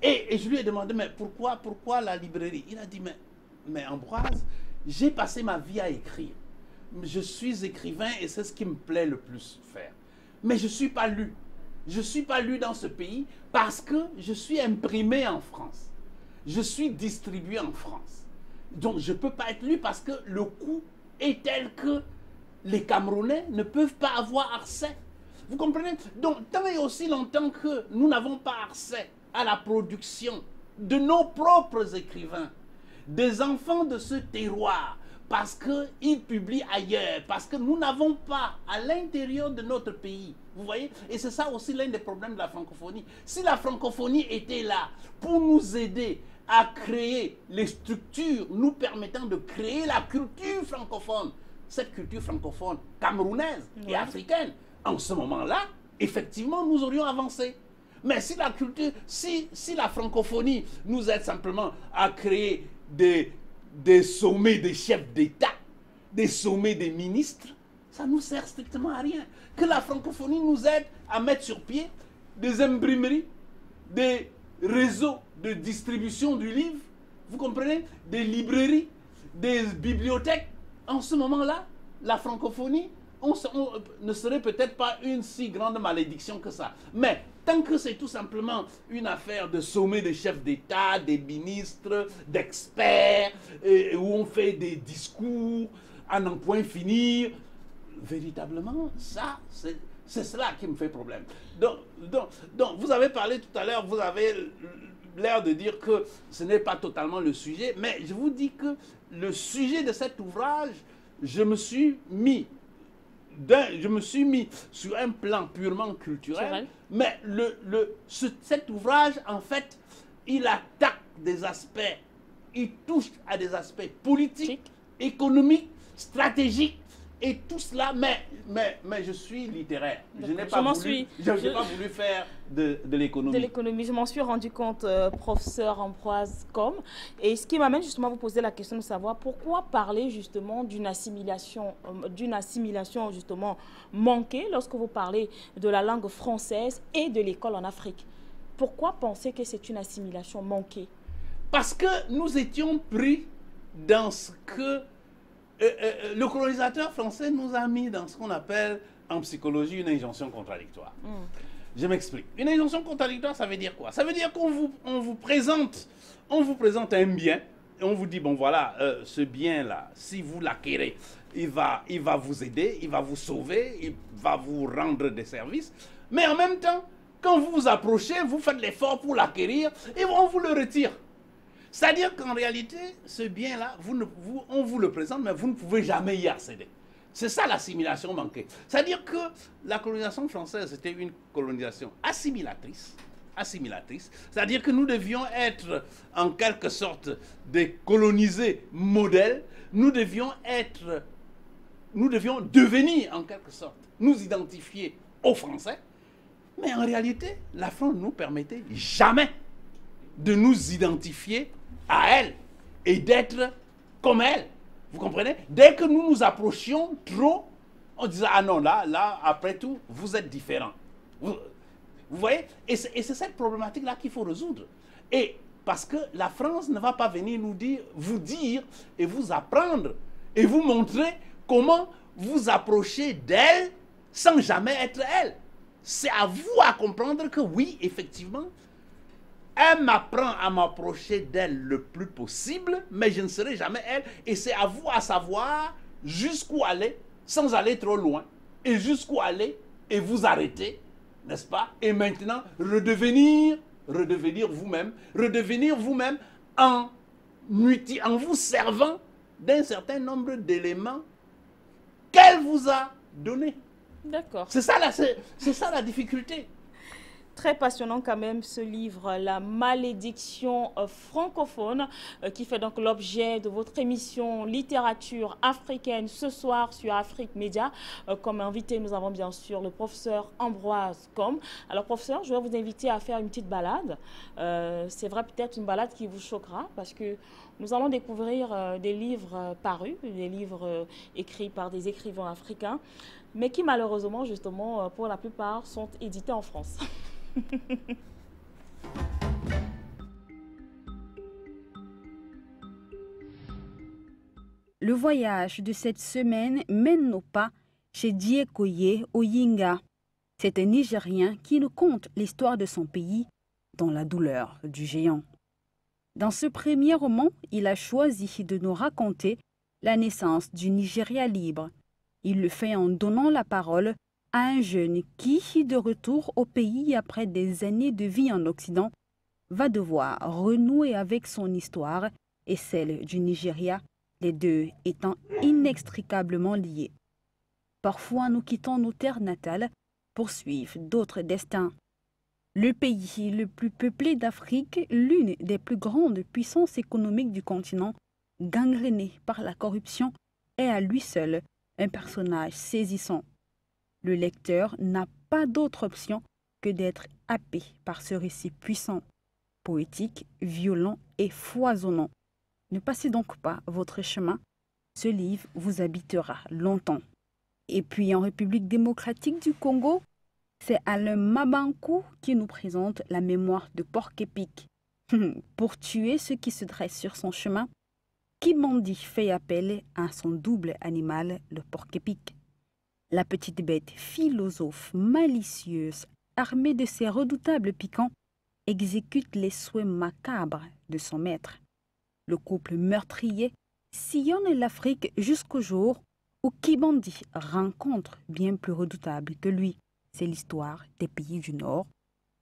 Et je lui ai demandé, mais pourquoi la librairie? Il a dit, mais Ambroise, j'ai passé ma vie à écrire. Je suis écrivain et c'est ce qui me plaît le plus faire. Mais je ne suis pas lu. Je ne suis pas lu dans ce pays parce que je suis imprimé en France. Je suis distribué en France. Donc je ne peux pas être lu parce que le coût est tel que les Camerounais ne peuvent pas avoir accès. Vous comprenez? Donc tant et aussi longtemps que nous n'avons pas accès à la production de nos propres écrivains, des enfants de ce terroir, parce qu'ils publient ailleurs, parce que nous n'avons pas à l'intérieur de notre pays. Vous voyez? Et c'est ça aussi l'un des problèmes de la francophonie. Si la francophonie était là pour nous aider à créer les structures nous permettant de créer la culture francophone, cette culture francophone camerounaise et africaine, en ce moment-là, effectivement, nous aurions avancé. Mais si la culture, si la francophonie nous aide simplement à créer des sommets des chefs d'État, des sommets des ministres, ça ne nous sert strictement à rien. Que la francophonie nous aide à mettre sur pied des imprimeries, des réseaux de distribution du livre, vous comprenez, des librairies, des bibliothèques. En ce moment-là, la francophonie ne serait peut-être pas une si grande malédiction que ça. Mais tant que c'est tout simplement une affaire de sommet de chefs d'État, des ministres, d'experts, où on fait des discours à n'en point finir, véritablement, ça, c'est cela qui me fait problème. Donc, vous avez parlé tout à l'heure, vous avez l'air de dire que ce n'est pas totalement le sujet, mais je vous dis que le sujet de cet ouvrage, je me suis mis sur un plan purement culturel, mais cet ouvrage, en fait, il attaque des aspects, il touche à des aspects politiques, économiques, stratégiques, et tout cela, mais je suis littéraire. Je n'ai pas voulu faire de l'économie. De l'économie, je m'en suis rendu compte, professeur Ambroise Com. Et ce qui m'amène justement à vous poser la question de savoir pourquoi parler justement d'une assimilation justement manquée lorsque vous parlez de la langue française et de l'école en Afrique. Pourquoi penser que c'est une assimilation manquée? Parce que nous étions pris dans ce que le colonisateur français nous a mis dans ce qu'on appelle en psychologie une injonction contradictoire. Je m'explique. Une injonction contradictoire, ça veut dire quoi? Ça veut dire qu'on vous présente un bien et on vous dit, bon voilà, ce bien-là, si vous l'acquérez, il va vous aider, il va vous sauver, il va vous rendre des services. Mais en même temps, quand vous vous approchez, vous faites l'effort pour l'acquérir et on vous le retire. C'est-à-dire qu'en réalité, ce bien-là, on vous le présente, mais vous ne pouvez jamais y accéder. C'est ça l'assimilation manquée. C'est-à-dire que la colonisation française était une colonisation assimilatrice. C'est-à-dire que nous devions être en quelque sorte des colonisés modèles. Nous devions devenir en quelque sorte, nous identifier aux Français. Mais en réalité, la France ne nous permettait jamais de nous identifier à elle et d'être comme elle. Vous comprenez? Dès que nous nous approchions trop, on disait, ah non, là, après tout, vous êtes différents. Vous voyez? Et c'est cette problématique-là qu'il faut résoudre. Et parce que la France ne va pas venir vous dire et vous apprendre et vous montrer comment vous approcher d'elle sans jamais être elle. C'est à vous à comprendre que oui, effectivement, elle m'apprend à m'approcher d'elle le plus possible, mais je ne serai jamais elle. Et c'est à vous à savoir jusqu'où aller, sans aller trop loin, et jusqu'où aller et vous arrêter n'est-ce pas? Et maintenant, redevenir vous-même en vous servant d'un certain nombre d'éléments qu'elle vous a donnés. D'accord. C'est ça la difficulté. Très passionnant quand même ce livre, La malédiction francophone, qui fait donc l'objet de votre émission Littérature africaine ce soir sur Afrique Média. Comme invité, nous avons bien sûr le professeur Ambroise Com. Alors professeur, je vais vous inviter à faire une petite balade. C'est vrai, peut-être une balade qui vous choquera parce que nous allons découvrir des livres parus, des livres écrits par des écrivains africains, mais qui malheureusement, justement, pour la plupart, sont édités en France. Le voyage de cette semaine mène nos pas chez Diekoye Oyinga. C'est un Nigérien qui nous conte l'histoire de son pays dans la douleur du géant. Dans ce premier roman, il a choisi de nous raconter la naissance du Nigeria libre. Il le fait en donnant la parole à un jeune qui, de retour au pays après des années de vie en Occident, va devoir renouer avec son histoire et celle du Nigeria, les deux étant inextricablement liés. Parfois, nous quittons nos terres natales pour suivre d'autres destins. Le pays le plus peuplé d'Afrique, l'une des plus grandes puissances économiques du continent, gangréné par la corruption, est à lui seul un personnage saisissant. Le lecteur n'a pas d'autre option que d'être happé par ce récit puissant, poétique, violent et foisonnant. Ne passez donc pas votre chemin, ce livre vous habitera longtemps. Et puis en République démocratique du Congo, c'est Alain Mabankou qui nous présente la mémoire de Porc-Épic. Pour tuer ceux qui se dressent sur son chemin, Kibandi fait appel à son double animal, le Porc-Épic. La petite bête philosophe, malicieuse, armée de ses redoutables piquants, exécute les souhaits macabres de son maître. Le couple meurtrier sillonne l'Afrique jusqu'au jour où Kibandi rencontre bien plus redoutable que lui. C'est l'histoire des pays du Nord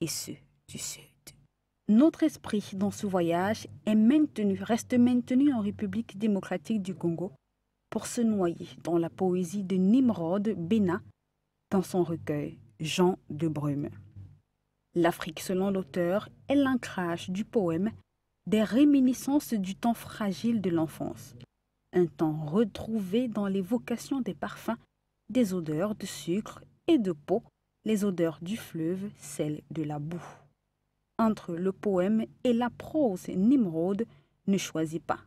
et ceux du Sud. Notre esprit dans ce voyage reste maintenu en République démocratique du Congo, pour se noyer dans la poésie de Nimrod Bena dans son recueil Jean de Brume. L'Afrique, selon l'auteur, est l'ancrage du poème des réminiscences du temps fragile de l'enfance, un temps retrouvé dans l'évocation des parfums, des odeurs de sucre et de peau, les odeurs du fleuve, celles de la boue. Entre le poème et la prose, Nimrod ne choisit pas.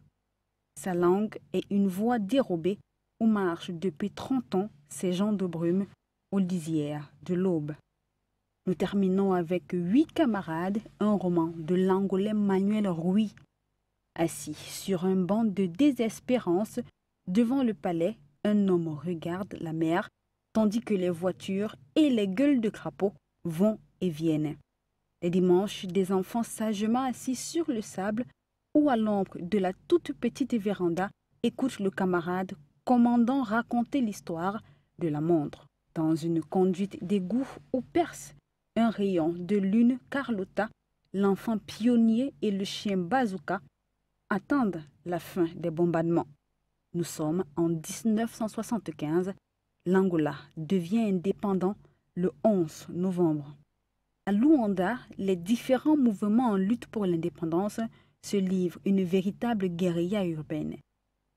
Sa langue est une voix dérobée où marchent depuis 30 ans ces gens de brume aux lisières de l'aube. Nous terminons avec 8 camarades, un roman de l'Angolais Manuel Rui. Assis sur un banc de désespérance devant le palais, un homme regarde la mer tandis que les voitures et les gueules de crapauds vont et viennent. Les dimanches, des enfants sagement assis sur le sable ou à l'ombre de la toute petite véranda écoutent le camarade commandant raconter l'histoire de la montre. Dans une conduite d'égout où perce un rayon de lune, Carlotta, l'enfant pionnier et le chien bazooka attendent la fin des bombardements. Nous sommes en 1975. L'Angola devient indépendant le 11 novembre. À Luanda, les différents mouvements en lutte pour l'indépendance se livrent une véritable guérilla urbaine.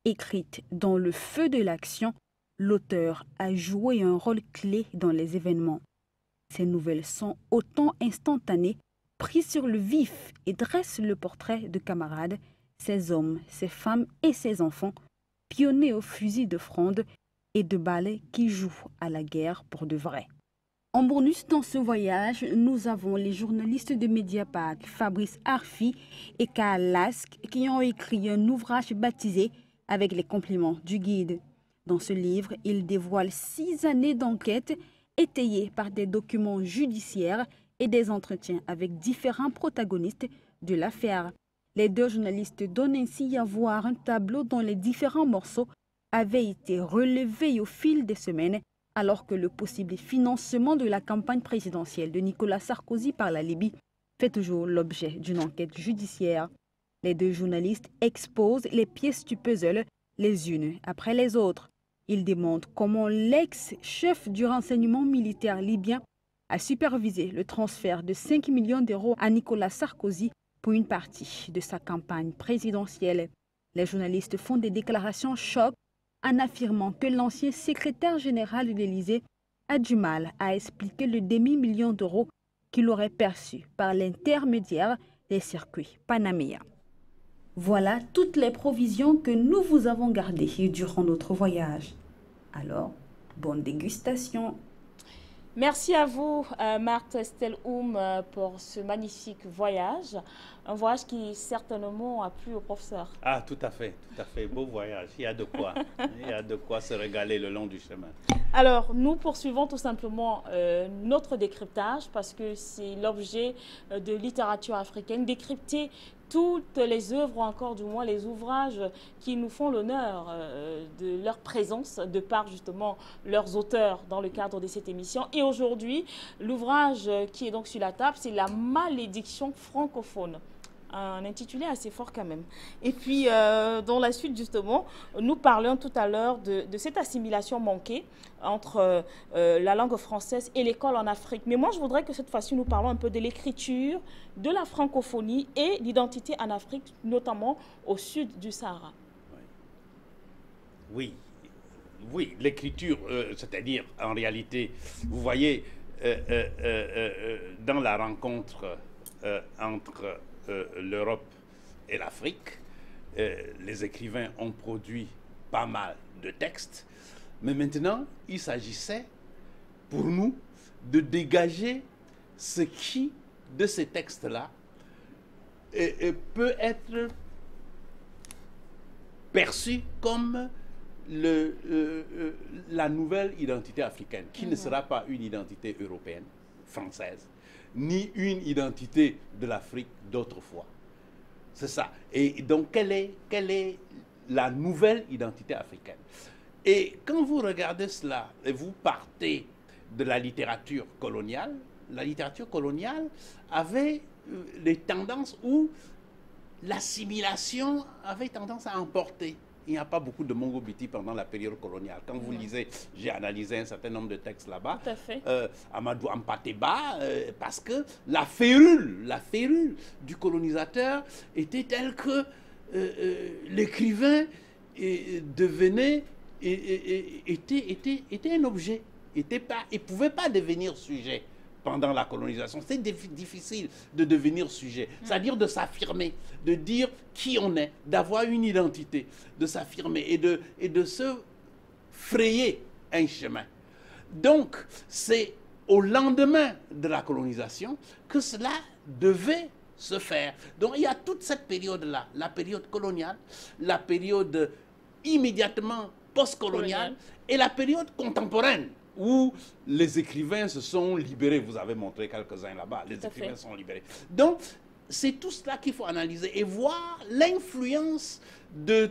Écrite dans le feu de l'action, l'auteur a joué un rôle clé dans les événements. Ces nouvelles sont autant instantanées, prises sur le vif et dressent le portrait de camarades, ces hommes, ces femmes et ces enfants, pionnés au fusil de fronde et de balais qui jouent à la guerre pour de vrai. En bonus dans ce voyage, nous avons les journalistes de Mediapart, Fabrice Arfi et Karl Lask, qui ont écrit un ouvrage baptisé « Avec les compliments du guide ». Dans ce livre, ils dévoilent 6 années d'enquête étayées par des documents judiciaires et des entretiens avec différents protagonistes de l'affaire. Les 2 journalistes donnent ainsi à voir un tableau dont les différents morceaux avaient été relevés au fil des semaines alors que le possible financement de la campagne présidentielle de Nicolas Sarkozy par la Libye fait toujours l'objet d'une enquête judiciaire. Les deux journalistes exposent les pièces du puzzle les unes après les autres. Ils démontrent comment l'ex-chef du renseignement militaire libyen a supervisé le transfert de 5 millions d'euros à Nicolas Sarkozy pour une partie de sa campagne présidentielle. Les journalistes font des déclarations choc en affirmant que l'ancien secrétaire général de l'Élysée a du mal à expliquer le demi-million d'euros qu'il aurait perçu par l'intermédiaire des circuits panaméens. Voilà toutes les provisions que nous vous avons gardées durant notre voyage. Alors, bonne dégustation. Merci à vous, Marthe Estelle Oum, pour ce magnifique voyage. Un voyage qui certainement a plu au professeur. Ah, tout à fait, beau voyage. Il y a de quoi. Il y a de quoi se régaler le long du chemin. Alors, nous poursuivons tout simplement notre décryptage parce que c'est l'objet de littérature africaine, décrypter toutes les œuvres, ou encore du moins les ouvrages qui nous font l'honneur de leur présence, de par justement leurs auteurs dans le cadre de cette émission. Et aujourd'hui, l'ouvrage qui est donc sur la table, c'est La malédiction francophone. Un intitulé assez fort quand même. Et puis, dans la suite, justement, nous parlions tout à l'heure de cette assimilation manquée entre la langue française et l'école en Afrique. Mais moi, je voudrais que cette fois-ci, nous parlons un peu de l'écriture, de la francophonie et l'identité en Afrique, notamment au sud du Sahara. Oui, l'écriture, c'est-à-dire, en réalité, vous voyez, dans la rencontre entre l'Europe et l'Afrique, les écrivains ont produit pas mal de textes, mais maintenant, il s'agissait pour nous de dégager ce qui, de ces textes-là, peut être perçu comme la nouvelle identité africaine, qui ne sera pas une identité européenne, française, ni une identité de l'Afrique d'autrefois. C'est ça. Et donc, quelle est la nouvelle identité africaine? Et quand vous regardez cela, et vous partez de la littérature coloniale avait les tendances où l'assimilation avait tendance à emporter. Il n'y a pas beaucoup de Mongo-Biti pendant la période coloniale. Quand vous lisez, j'ai analysé un certain nombre de textes là-bas, Amadou Ampateba, parce que la férule du colonisateur était telle que l'écrivain était un objet, il ne pouvait pas devenir sujet. Pendant la colonisation, c'est difficile de devenir sujet, c'est-à-dire de s'affirmer, de dire qui on est, d'avoir une identité, de s'affirmer et de se frayer un chemin. Donc, c'est au lendemain de la colonisation que cela devait se faire. Donc, il y a toute cette période-là, la période coloniale, la période immédiatement post-coloniale et la période contemporaine, où les écrivains se sont libérés. Vous avez montré quelques-uns là-bas. Les écrivains sont libérés. Donc, c'est tout cela qu'il faut analyser et voir l'influence de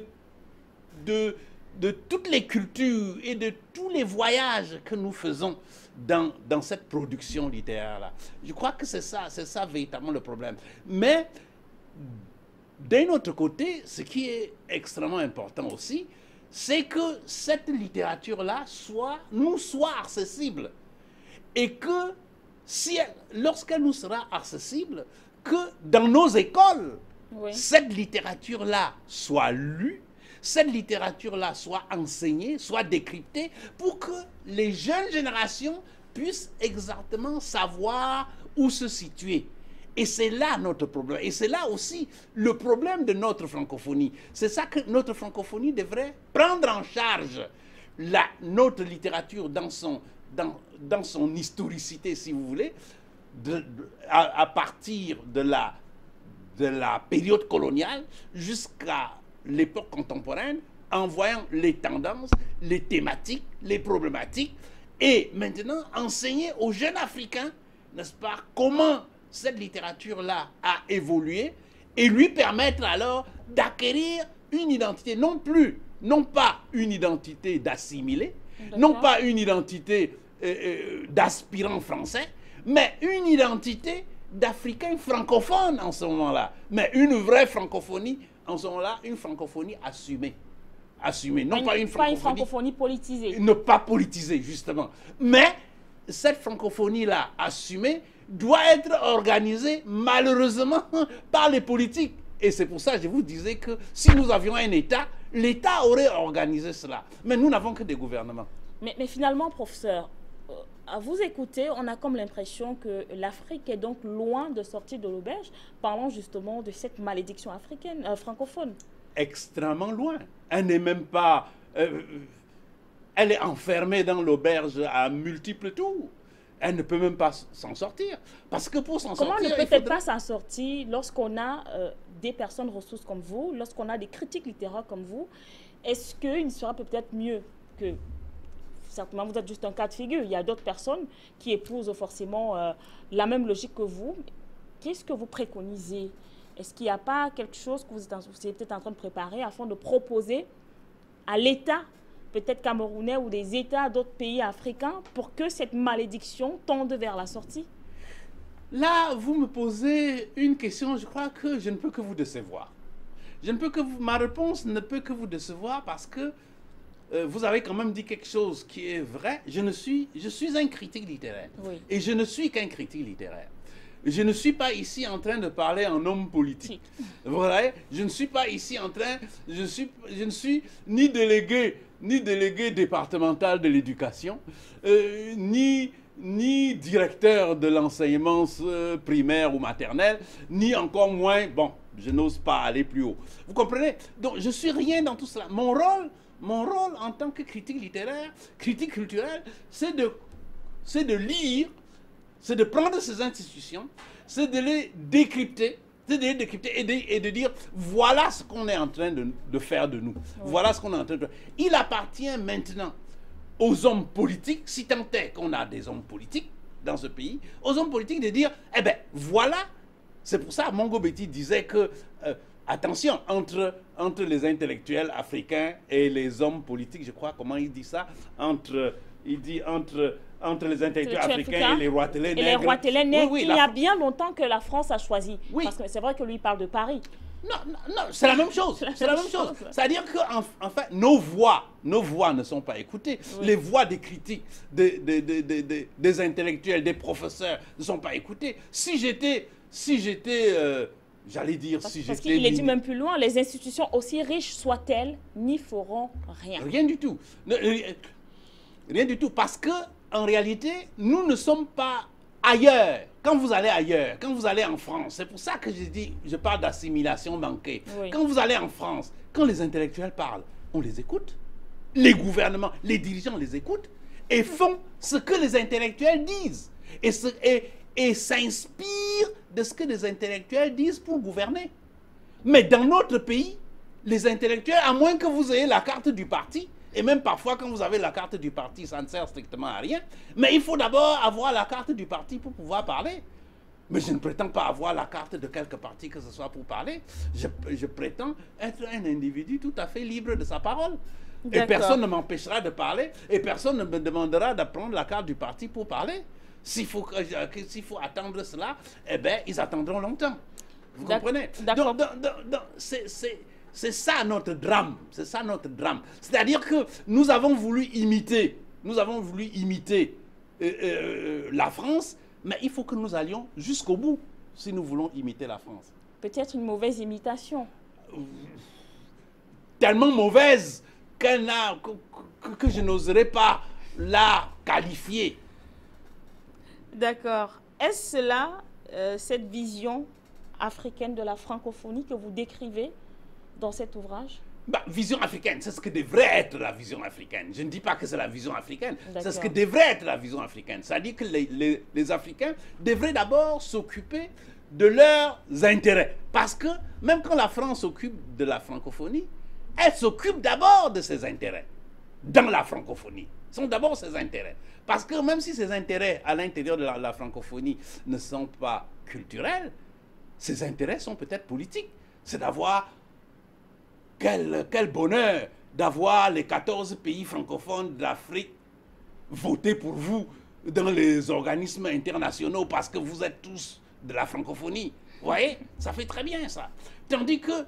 toutes les cultures et de tous les voyages que nous faisons dans cette production littéraire-là. Je crois que c'est ça véritablement le problème. Mais, d'un autre côté, ce qui est extrêmement important aussi, c'est que cette littérature-là nous soit accessible. Et que, lorsqu'elle nous sera accessible, que dans nos écoles, cette littérature-là soit lue, cette littérature-là soit enseignée, soit décryptée, pour que les jeunes générations puissent exactement savoir où se situer. Et c'est là notre problème. Et c'est là aussi le problème de notre francophonie. C'est ça que notre francophonie devrait prendre en charge. Notre littérature dans son historicité, si vous voulez, à partir de la période coloniale jusqu'à l'époque contemporaine, en voyant les tendances, les thématiques, les problématiques, et maintenant enseigner aux jeunes Africains, n'est-ce pas, comment cette littérature-là a évolué et lui permettre alors d'acquérir une identité, non pas une identité d'assimilé, Non pas une identité d'aspirants français, mais une identité d'Africains francophones en ce moment-là. Mais une vraie francophonie, en ce moment-là, une francophonie assumée. Assumée, non pas une francophonie politisée. Ne pas politisée, justement. Mais cette francophonie-là, assumée, doit être organisée, malheureusement, par les politiques. Et c'est pour ça que je vous disais que si nous avions un État, l'État aurait organisé cela. Mais nous n'avons que des gouvernements. Mais finalement, professeur, à vous écouter, on a comme l'impression que l'Afrique est donc loin de sortir de l'auberge, parlant justement de cette malédiction africaine, francophone. Extrêmement loin. Elle n'est même pas... elle est enfermée dans l'auberge à multiples tours. Elle ne peut même pas s'en sortir. Parce que pour s'en sortir... Comment ne peut-elle pas s'en sortir lorsqu'on a des personnes ressources comme vous, lorsqu'on a des critiques littéraires comme vous? Est-ce qu'il ne sera peut-être mieux que... Certainement, vous êtes juste un cas de figure. Il y a d'autres personnes qui épousent forcément la même logique que vous. Qu'est-ce que vous préconisez? Est-ce qu'il n'y a pas quelque chose que vous êtes peut-être en train de préparer afin de proposer à l'État, peut-être camerounais ou des États d'autres pays africains, pour que cette malédiction tende vers la sortie? Là, vous me posez une question, je crois que je ne peux que vous décevoir. Ma réponse ne peut que vous décevoir parce que vous avez quand même dit quelque chose qui est vrai. Je suis un critique littéraire. Oui. Et je ne suis qu'un critique littéraire. Je ne suis pas ici en train de parler en homme politique. Si. Vous voyez, je ne suis pas ici en train... Je ne suis ni délégué départemental de l'éducation, ni directeur de l'enseignement primaire ou maternel, ni encore moins... Bon, je n'ose pas aller plus haut. Vous comprenez? Donc, je ne suis rien dans tout cela. Mon rôle en tant que critique littéraire, critique culturelle, c'est de lire, c'est de prendre ces institutions, c'est de les décrypter, et de dire voilà ce qu'on est en train de faire de nous. Oui. Voilà ce qu'on est en train de faire. Il appartient maintenant aux hommes politiques, si tant est qu'on a des hommes politiques dans ce pays, aux hommes politiques de dire eh bien voilà, c'est pour ça Mongo Betty disait que attention, entre les intellectuels africains et les hommes politiques, je crois, comment il dit ça, entre les intellectuels africains et les roitelets nègres. Et les roitelets nègres, oui, il y a bien longtemps que la France a choisi. Oui. Parce que c'est vrai que lui parle de Paris. Non, c'est la même chose. C'est la même chose. C'est-à-dire qu'en fait, nos voix ne sont pas écoutées. Oui. Les voix des critiques, des intellectuels, des professeurs ne sont pas écoutées. Si j'étais j'allais dire, si j'étais... Parce qu'il est dit même plus loin, les institutions, aussi riches soient-elles, n'y feront rien. Rien du tout. Rien du tout. Parce que, en réalité, nous ne sommes pas ailleurs. Quand vous allez ailleurs, quand vous allez en France, c'est pour ça que je parle d'assimilation manquée. Oui. Quand vous allez en France, quand les intellectuels parlent, on les écoute. Les gouvernements, les dirigeants les écoutent et font ce que les intellectuels disent. Et s'inspirent de ce que les intellectuels disent pour gouverner. Mais dans notre pays, les intellectuels, à moins que vous ayez la carte du parti, et même parfois quand vous avez la carte du parti, ça ne sert strictement à rien, mais il faut d'abord avoir la carte du parti pour pouvoir parler. Mais je ne prétends pas avoir la carte de quelque parti que ce soit pour parler. Je prétends être un individu tout à fait libre de sa parole. Et personne ne m'empêchera de parler, et personne ne me demandera de prendre la carte du parti pour parler. S'il faut attendre cela, eh bien, ils attendront longtemps. Vous comprenez? Donc, c'est ça notre drame. C'est ça notre drame. C'est-à-dire que nous avons voulu imiter la France, mais il faut que nous allions jusqu'au bout si nous voulons imiter la France. Peut-être une mauvaise imitation. Tellement mauvaise que je n'oserais pas la qualifier. D'accord. Est-ce cela, cette vision africaine de la francophonie que vous décrivez dans cet ouvrage? Vision africaine, c'est ce que devrait être la vision africaine. Je ne dis pas que c'est la vision africaine, c'est ce que devrait être la vision africaine. C'est-à-dire que les Africains devraient d'abord s'occuper de leurs intérêts. Parce que même quand la France s'occupe de la francophonie, elle s'occupe d'abord de ses intérêts dans la francophonie. Ce sont d'abord ses intérêts. Parce que même si ces intérêts à l'intérieur de la francophonie ne sont pas culturels, ces intérêts sont peut-être politiques. C'est d'avoir quel bonheur d'avoir les 14 pays francophones d'Afrique voter pour vous dans les organismes internationaux parce que vous êtes tous de la francophonie. Vous voyez, ça fait très bien ça. Tandis que,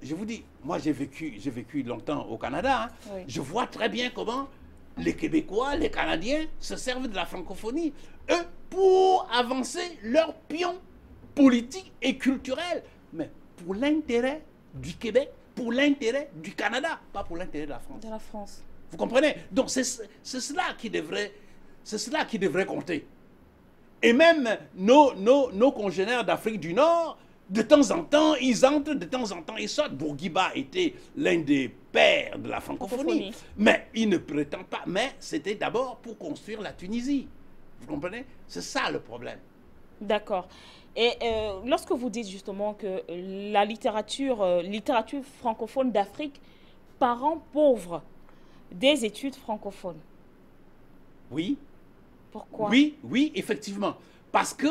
je vous dis, moi j'ai vécu longtemps au Canada, hein. Oui. Je vois très bien comment les Québécois, les Canadiens se servent de la francophonie, eux, pour avancer leur pion politique et culturel, mais pour l'intérêt du Québec, pour l'intérêt du Canada, pas pour l'intérêt de la France. De la France. Vous comprenez? Donc c'est cela qui devrait compter. Et même nos congénères d'Afrique du Nord, de temps en temps, ils entrent, de temps en temps, ils sortent. Bourguiba était l'un des pères de la francophonie. Mais il ne prétend pas. Mais c'était d'abord pour construire la Tunisie. Vous comprenez? C'est ça le problème. D'accord. Et lorsque vous dites justement que la littérature francophone d'Afrique, parent pauvre des études francophones. Oui. Pourquoi? Oui, effectivement. Parce que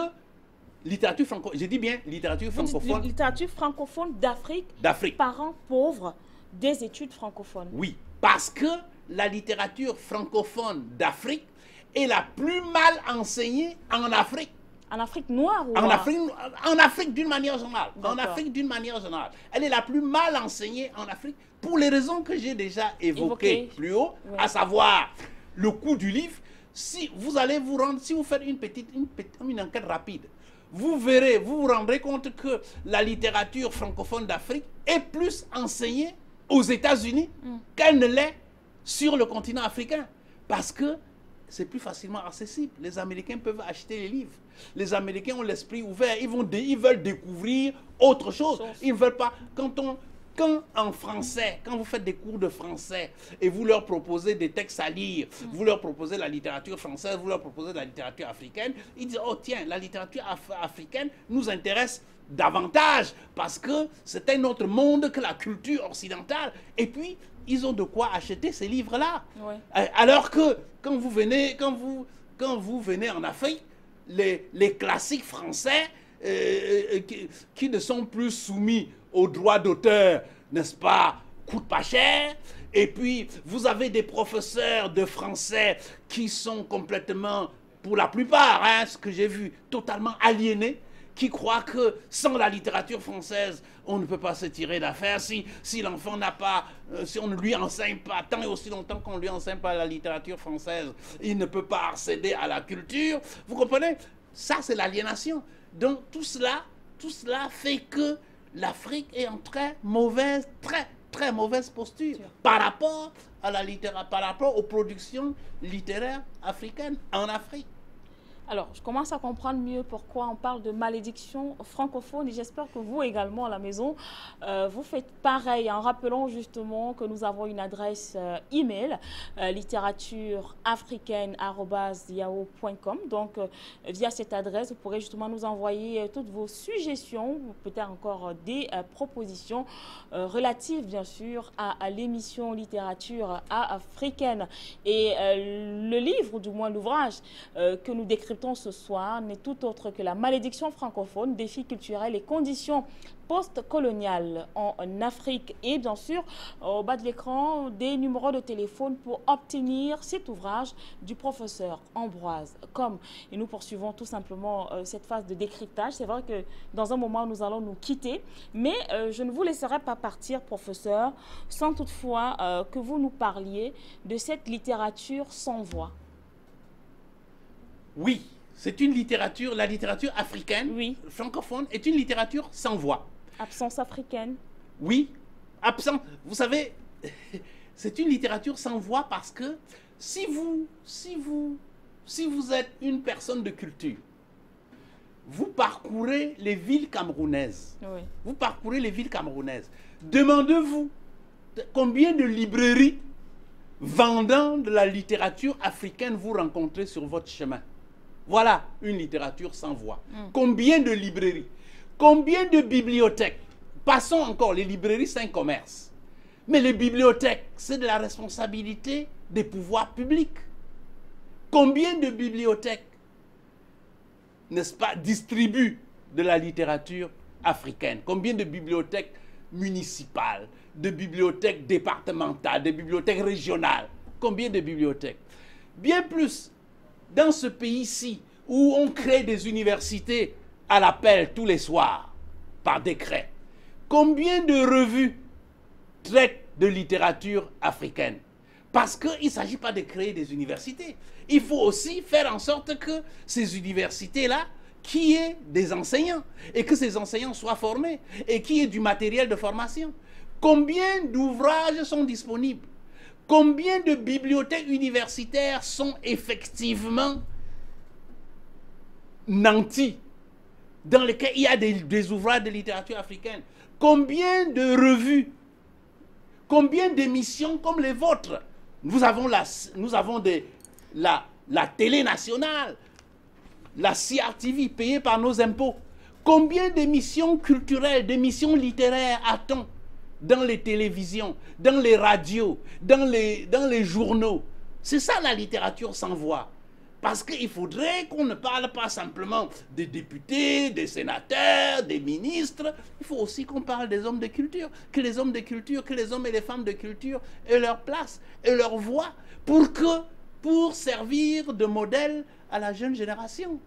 littérature francophone, je dis bien littérature francophone. Littérature francophone d'Afrique. D'Afrique. Parents pauvres des études francophones. Oui, parce que la littérature francophone d'Afrique est la plus mal enseignée en Afrique. En Afrique noire ou en Afrique d'une manière générale. En D'accord. Afrique d'une manière générale. Elle est la plus mal enseignée en Afrique pour les raisons que j'ai déjà évoquées plus haut, oui. à savoir le coût du livre. Si vous allez vous rendre, si vous faites une enquête rapide, vous verrez, vous vous rendrez compte que la littérature francophone d'Afrique est plus enseignée aux États-Unis qu'elle ne l'est sur le continent africain. Parce que c'est plus facilement accessible. Les Américains peuvent acheter les livres. Les Américains ont l'esprit ouvert. Ils veulent découvrir autre chose. Ils ne veulent pas... Quand en français, quand vous faites des cours de français et vous leur proposez des textes à lire, vous leur proposez la littérature française, vous leur proposez la littérature africaine, ils disent, oh tiens, la littérature africaine nous intéresse davantage parce que c'est un autre monde que la culture occidentale. Et puis, ils ont de quoi acheter ces livres-là. Ouais. Alors que quand vous venez en Afrique, les classiques français qui ne sont plus soumis aux droits d'auteur, n'est-ce pas, coûtent pas cher. Et puis, vous avez des professeurs de français qui sont complètement, pour la plupart, hein, ce que j'ai vu, totalement aliénés, qui croient que sans la littérature française, on ne peut pas se tirer d'affaire. Si l'enfant n'a pas, si on ne lui enseigne pas, tant et aussi longtemps qu'on ne lui enseigne pas la littérature française, il ne peut pas accéder à la culture. Vous comprenez? Ça, c'est l'aliénation. Donc, tout cela fait que l'Afrique est en très mauvaise posture par rapport à par rapport aux productions littéraires africaines en Afrique. Alors, je commence à comprendre mieux pourquoi on parle de malédiction francophone et j'espère que vous également à la maison, vous faites pareil en rappelant justement que nous avons une adresse email littérature-africaine@yahoo.com. Donc, via cette adresse, vous pourrez justement nous envoyer toutes vos suggestions, peut-être encore des propositions relatives bien sûr à l'émission littérature africaine. Et le livre, ou du moins l'ouvrage que nous décryptons ce soir n'est tout autre que la malédiction francophone, défis culturels et conditions post-coloniales en Afrique. Et bien sûr, au bas de l'écran, des numéros de téléphone pour obtenir cet ouvrage du professeur Ambroise Comme. Et nous poursuivons tout simplement cette phase de décryptage. C'est vrai que dans un moment, nous allons nous quitter, mais je ne vous laisserai pas partir, professeur, sans toutefois que vous nous parliez de cette littérature sans voix. Oui, c'est une littérature, la littérature africaine, oui, francophone, est une littérature sans voix. Absence africaine. Oui, absent. Vous savez, c'est une littérature sans voix parce que si vous êtes une personne de culture, vous parcourez les villes camerounaises. Oui. Vous parcourez les villes camerounaises. Demandez-vous combien de librairies vendant de la littérature africaine vous rencontrez sur votre chemin. Voilà une littérature sans voix. Combien de librairies? Combien de bibliothèques? Passons encore, les librairies, c'est un commerce. Mais les bibliothèques, c'est de la responsabilité des pouvoirs publics. Combien de bibliothèques, n'est-ce pas, distribuent de la littérature africaine? Combien de bibliothèques municipales, de bibliothèques départementales, de bibliothèques régionales. Combien de bibliothèques? Bien plus, dans ce pays-ci, où on crée des universités à l'appel tous les soirs, par décret. Combien de revues traitent de littérature africaine? Parce qu'il ne s'agit pas de créer des universités. Il faut aussi faire en sorte que ces universités-là, qu'il y ait des enseignants, et que ces enseignants soient formés, et qu'il y ait du matériel de formation. Combien d'ouvrages sont disponibles? Combien de bibliothèques universitaires sont effectivement nantis, dans lesquels il y a des ouvrages de littérature africaine? Combien de revues, combien d'émissions comme les vôtres? Nous avons la télé nationale, la CRTV payée par nos impôts. Combien d'émissions culturelles, d'émissions littéraires a-t-on dans les télévisions, dans les radios, dans les journaux? C'est ça la littérature sans voix. Parce qu'il faudrait qu'on ne parle pas simplement des députés, des sénateurs, des ministres. Il faut aussi qu'on parle des hommes de culture. Que les hommes de culture, que les hommes et les femmes de culture aient leur place et leur voix pour servir de modèle à la jeune génération.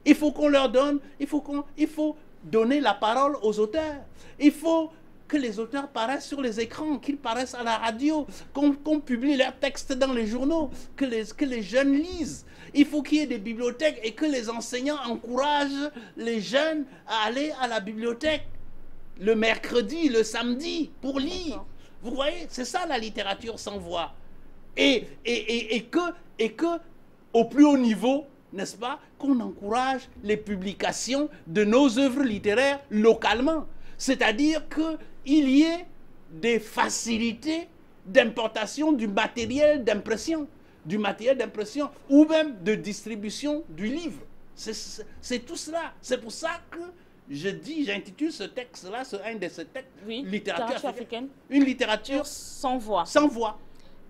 Il faut qu'on leur donne, il faut donner la parole aux auteurs. Il faut que les auteurs paraissent sur les écrans, qu'ils paraissent à la radio, qu'on publie leurs textes dans les journaux, que les jeunes lisent. Il faut qu'il y ait des bibliothèques et que les enseignants encouragent les jeunes à aller à la bibliothèque le mercredi, le samedi, pour lire. Vous voyez, c'est ça la littérature sans voix. Et que au plus haut niveau, n'est-ce pas, qu'on encourage les publications de nos œuvres littéraires localement. C'est-à-dire qu'il y ait des facilités d'importation du matériel d'impression, ou même de distribution du livre. C'est tout cela. C'est pour ça que j'intitule ce texte-là, un de ces textes, oui, littérature africaine. Une littérature sans voix. Sans voix.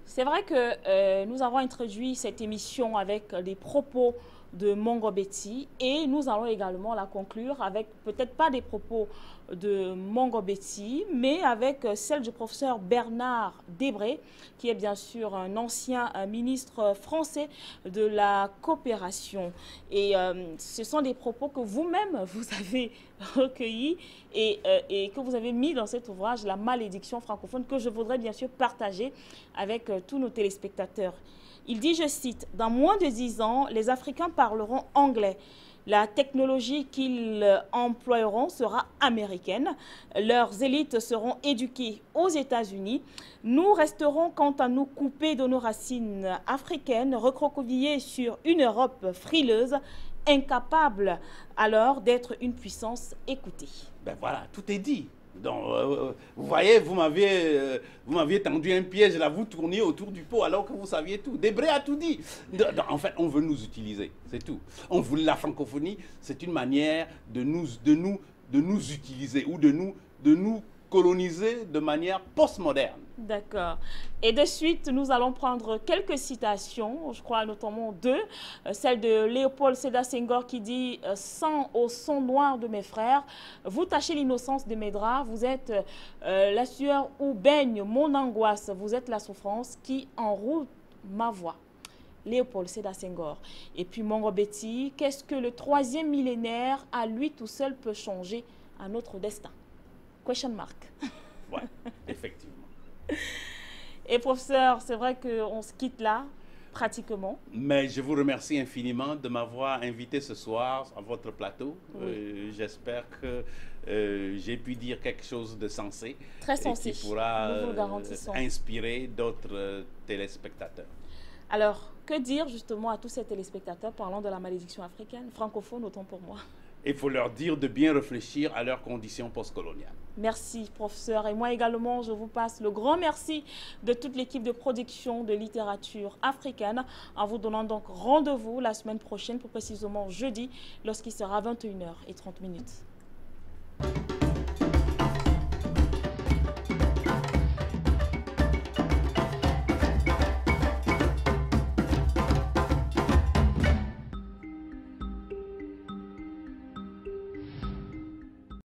C'est vrai que nous avons introduit cette émission avec les propos de Mongo Betty et nous allons également la conclure avec peut-être pas des propos de Mongo Betty, mais avec celle du professeur Bernard Debré, qui est bien sûr un ancien ministre français de la coopération. Et ce sont des propos que vous-même, vous avez recueillis et que vous avez mis dans cet ouvrage, La malédiction francophone, que je voudrais bien sûr partager avec tous nos téléspectateurs. Il dit, je cite, « Dans moins de 10 ans, les Africains parleront anglais. La technologie qu'ils emploieront sera américaine. Leurs élites seront éduquées aux États-Unis. Nous resterons, quant à nous, coupés de nos racines africaines, recroquevillés sur une Europe frileuse, incapable alors d'être une puissance écoutée. » Ben voilà, tout est dit. Donc, vous voyez, vous m'aviez tendu un piège, là, vous tourniez autour du pot alors que vous saviez tout. Debré a tout dit. En fait, on veut nous utiliser, c'est tout. La francophonie, c'est une manière de nous utiliser ou de nous coloniser de manière postmoderne. D'accord. Et de suite, nous allons prendre quelques citations, je crois notamment deux. Celle de Léopold Sédar Senghor qui dit « Sang au sang noir de mes frères, vous tachez l'innocence de mes draps, vous êtes la sueur où baigne mon angoisse, vous êtes la souffrance qui enroule ma voix. » Léopold Sédar Senghor. Et puis Mongo Betty, qu'est-ce que le troisième millénaire à lui tout seul peut changer à notre destin? Question mark. Oui, effectivement. Et professeur, c'est vrai qu'on se quitte là, pratiquement. Mais je vous remercie infiniment de m'avoir invité ce soir à votre plateau. Oui. J'espère que j'ai pu dire quelque chose de sensé. Très sensé. Et qui pourra nous vous le garantissons. Inspirer d'autres téléspectateurs. Alors, que dire justement à tous ces téléspectateurs parlant de la malédiction africaine, francophone autant pour moi? Il faut leur dire de bien réfléchir à leurs conditions postcoloniales. Merci, professeur. Et moi également, je vous passe le grand merci de toute l'équipe de production de littérature africaine, en vous donnant donc rendez-vous la semaine prochaine, pour précisément jeudi, lorsqu'il sera 21h30.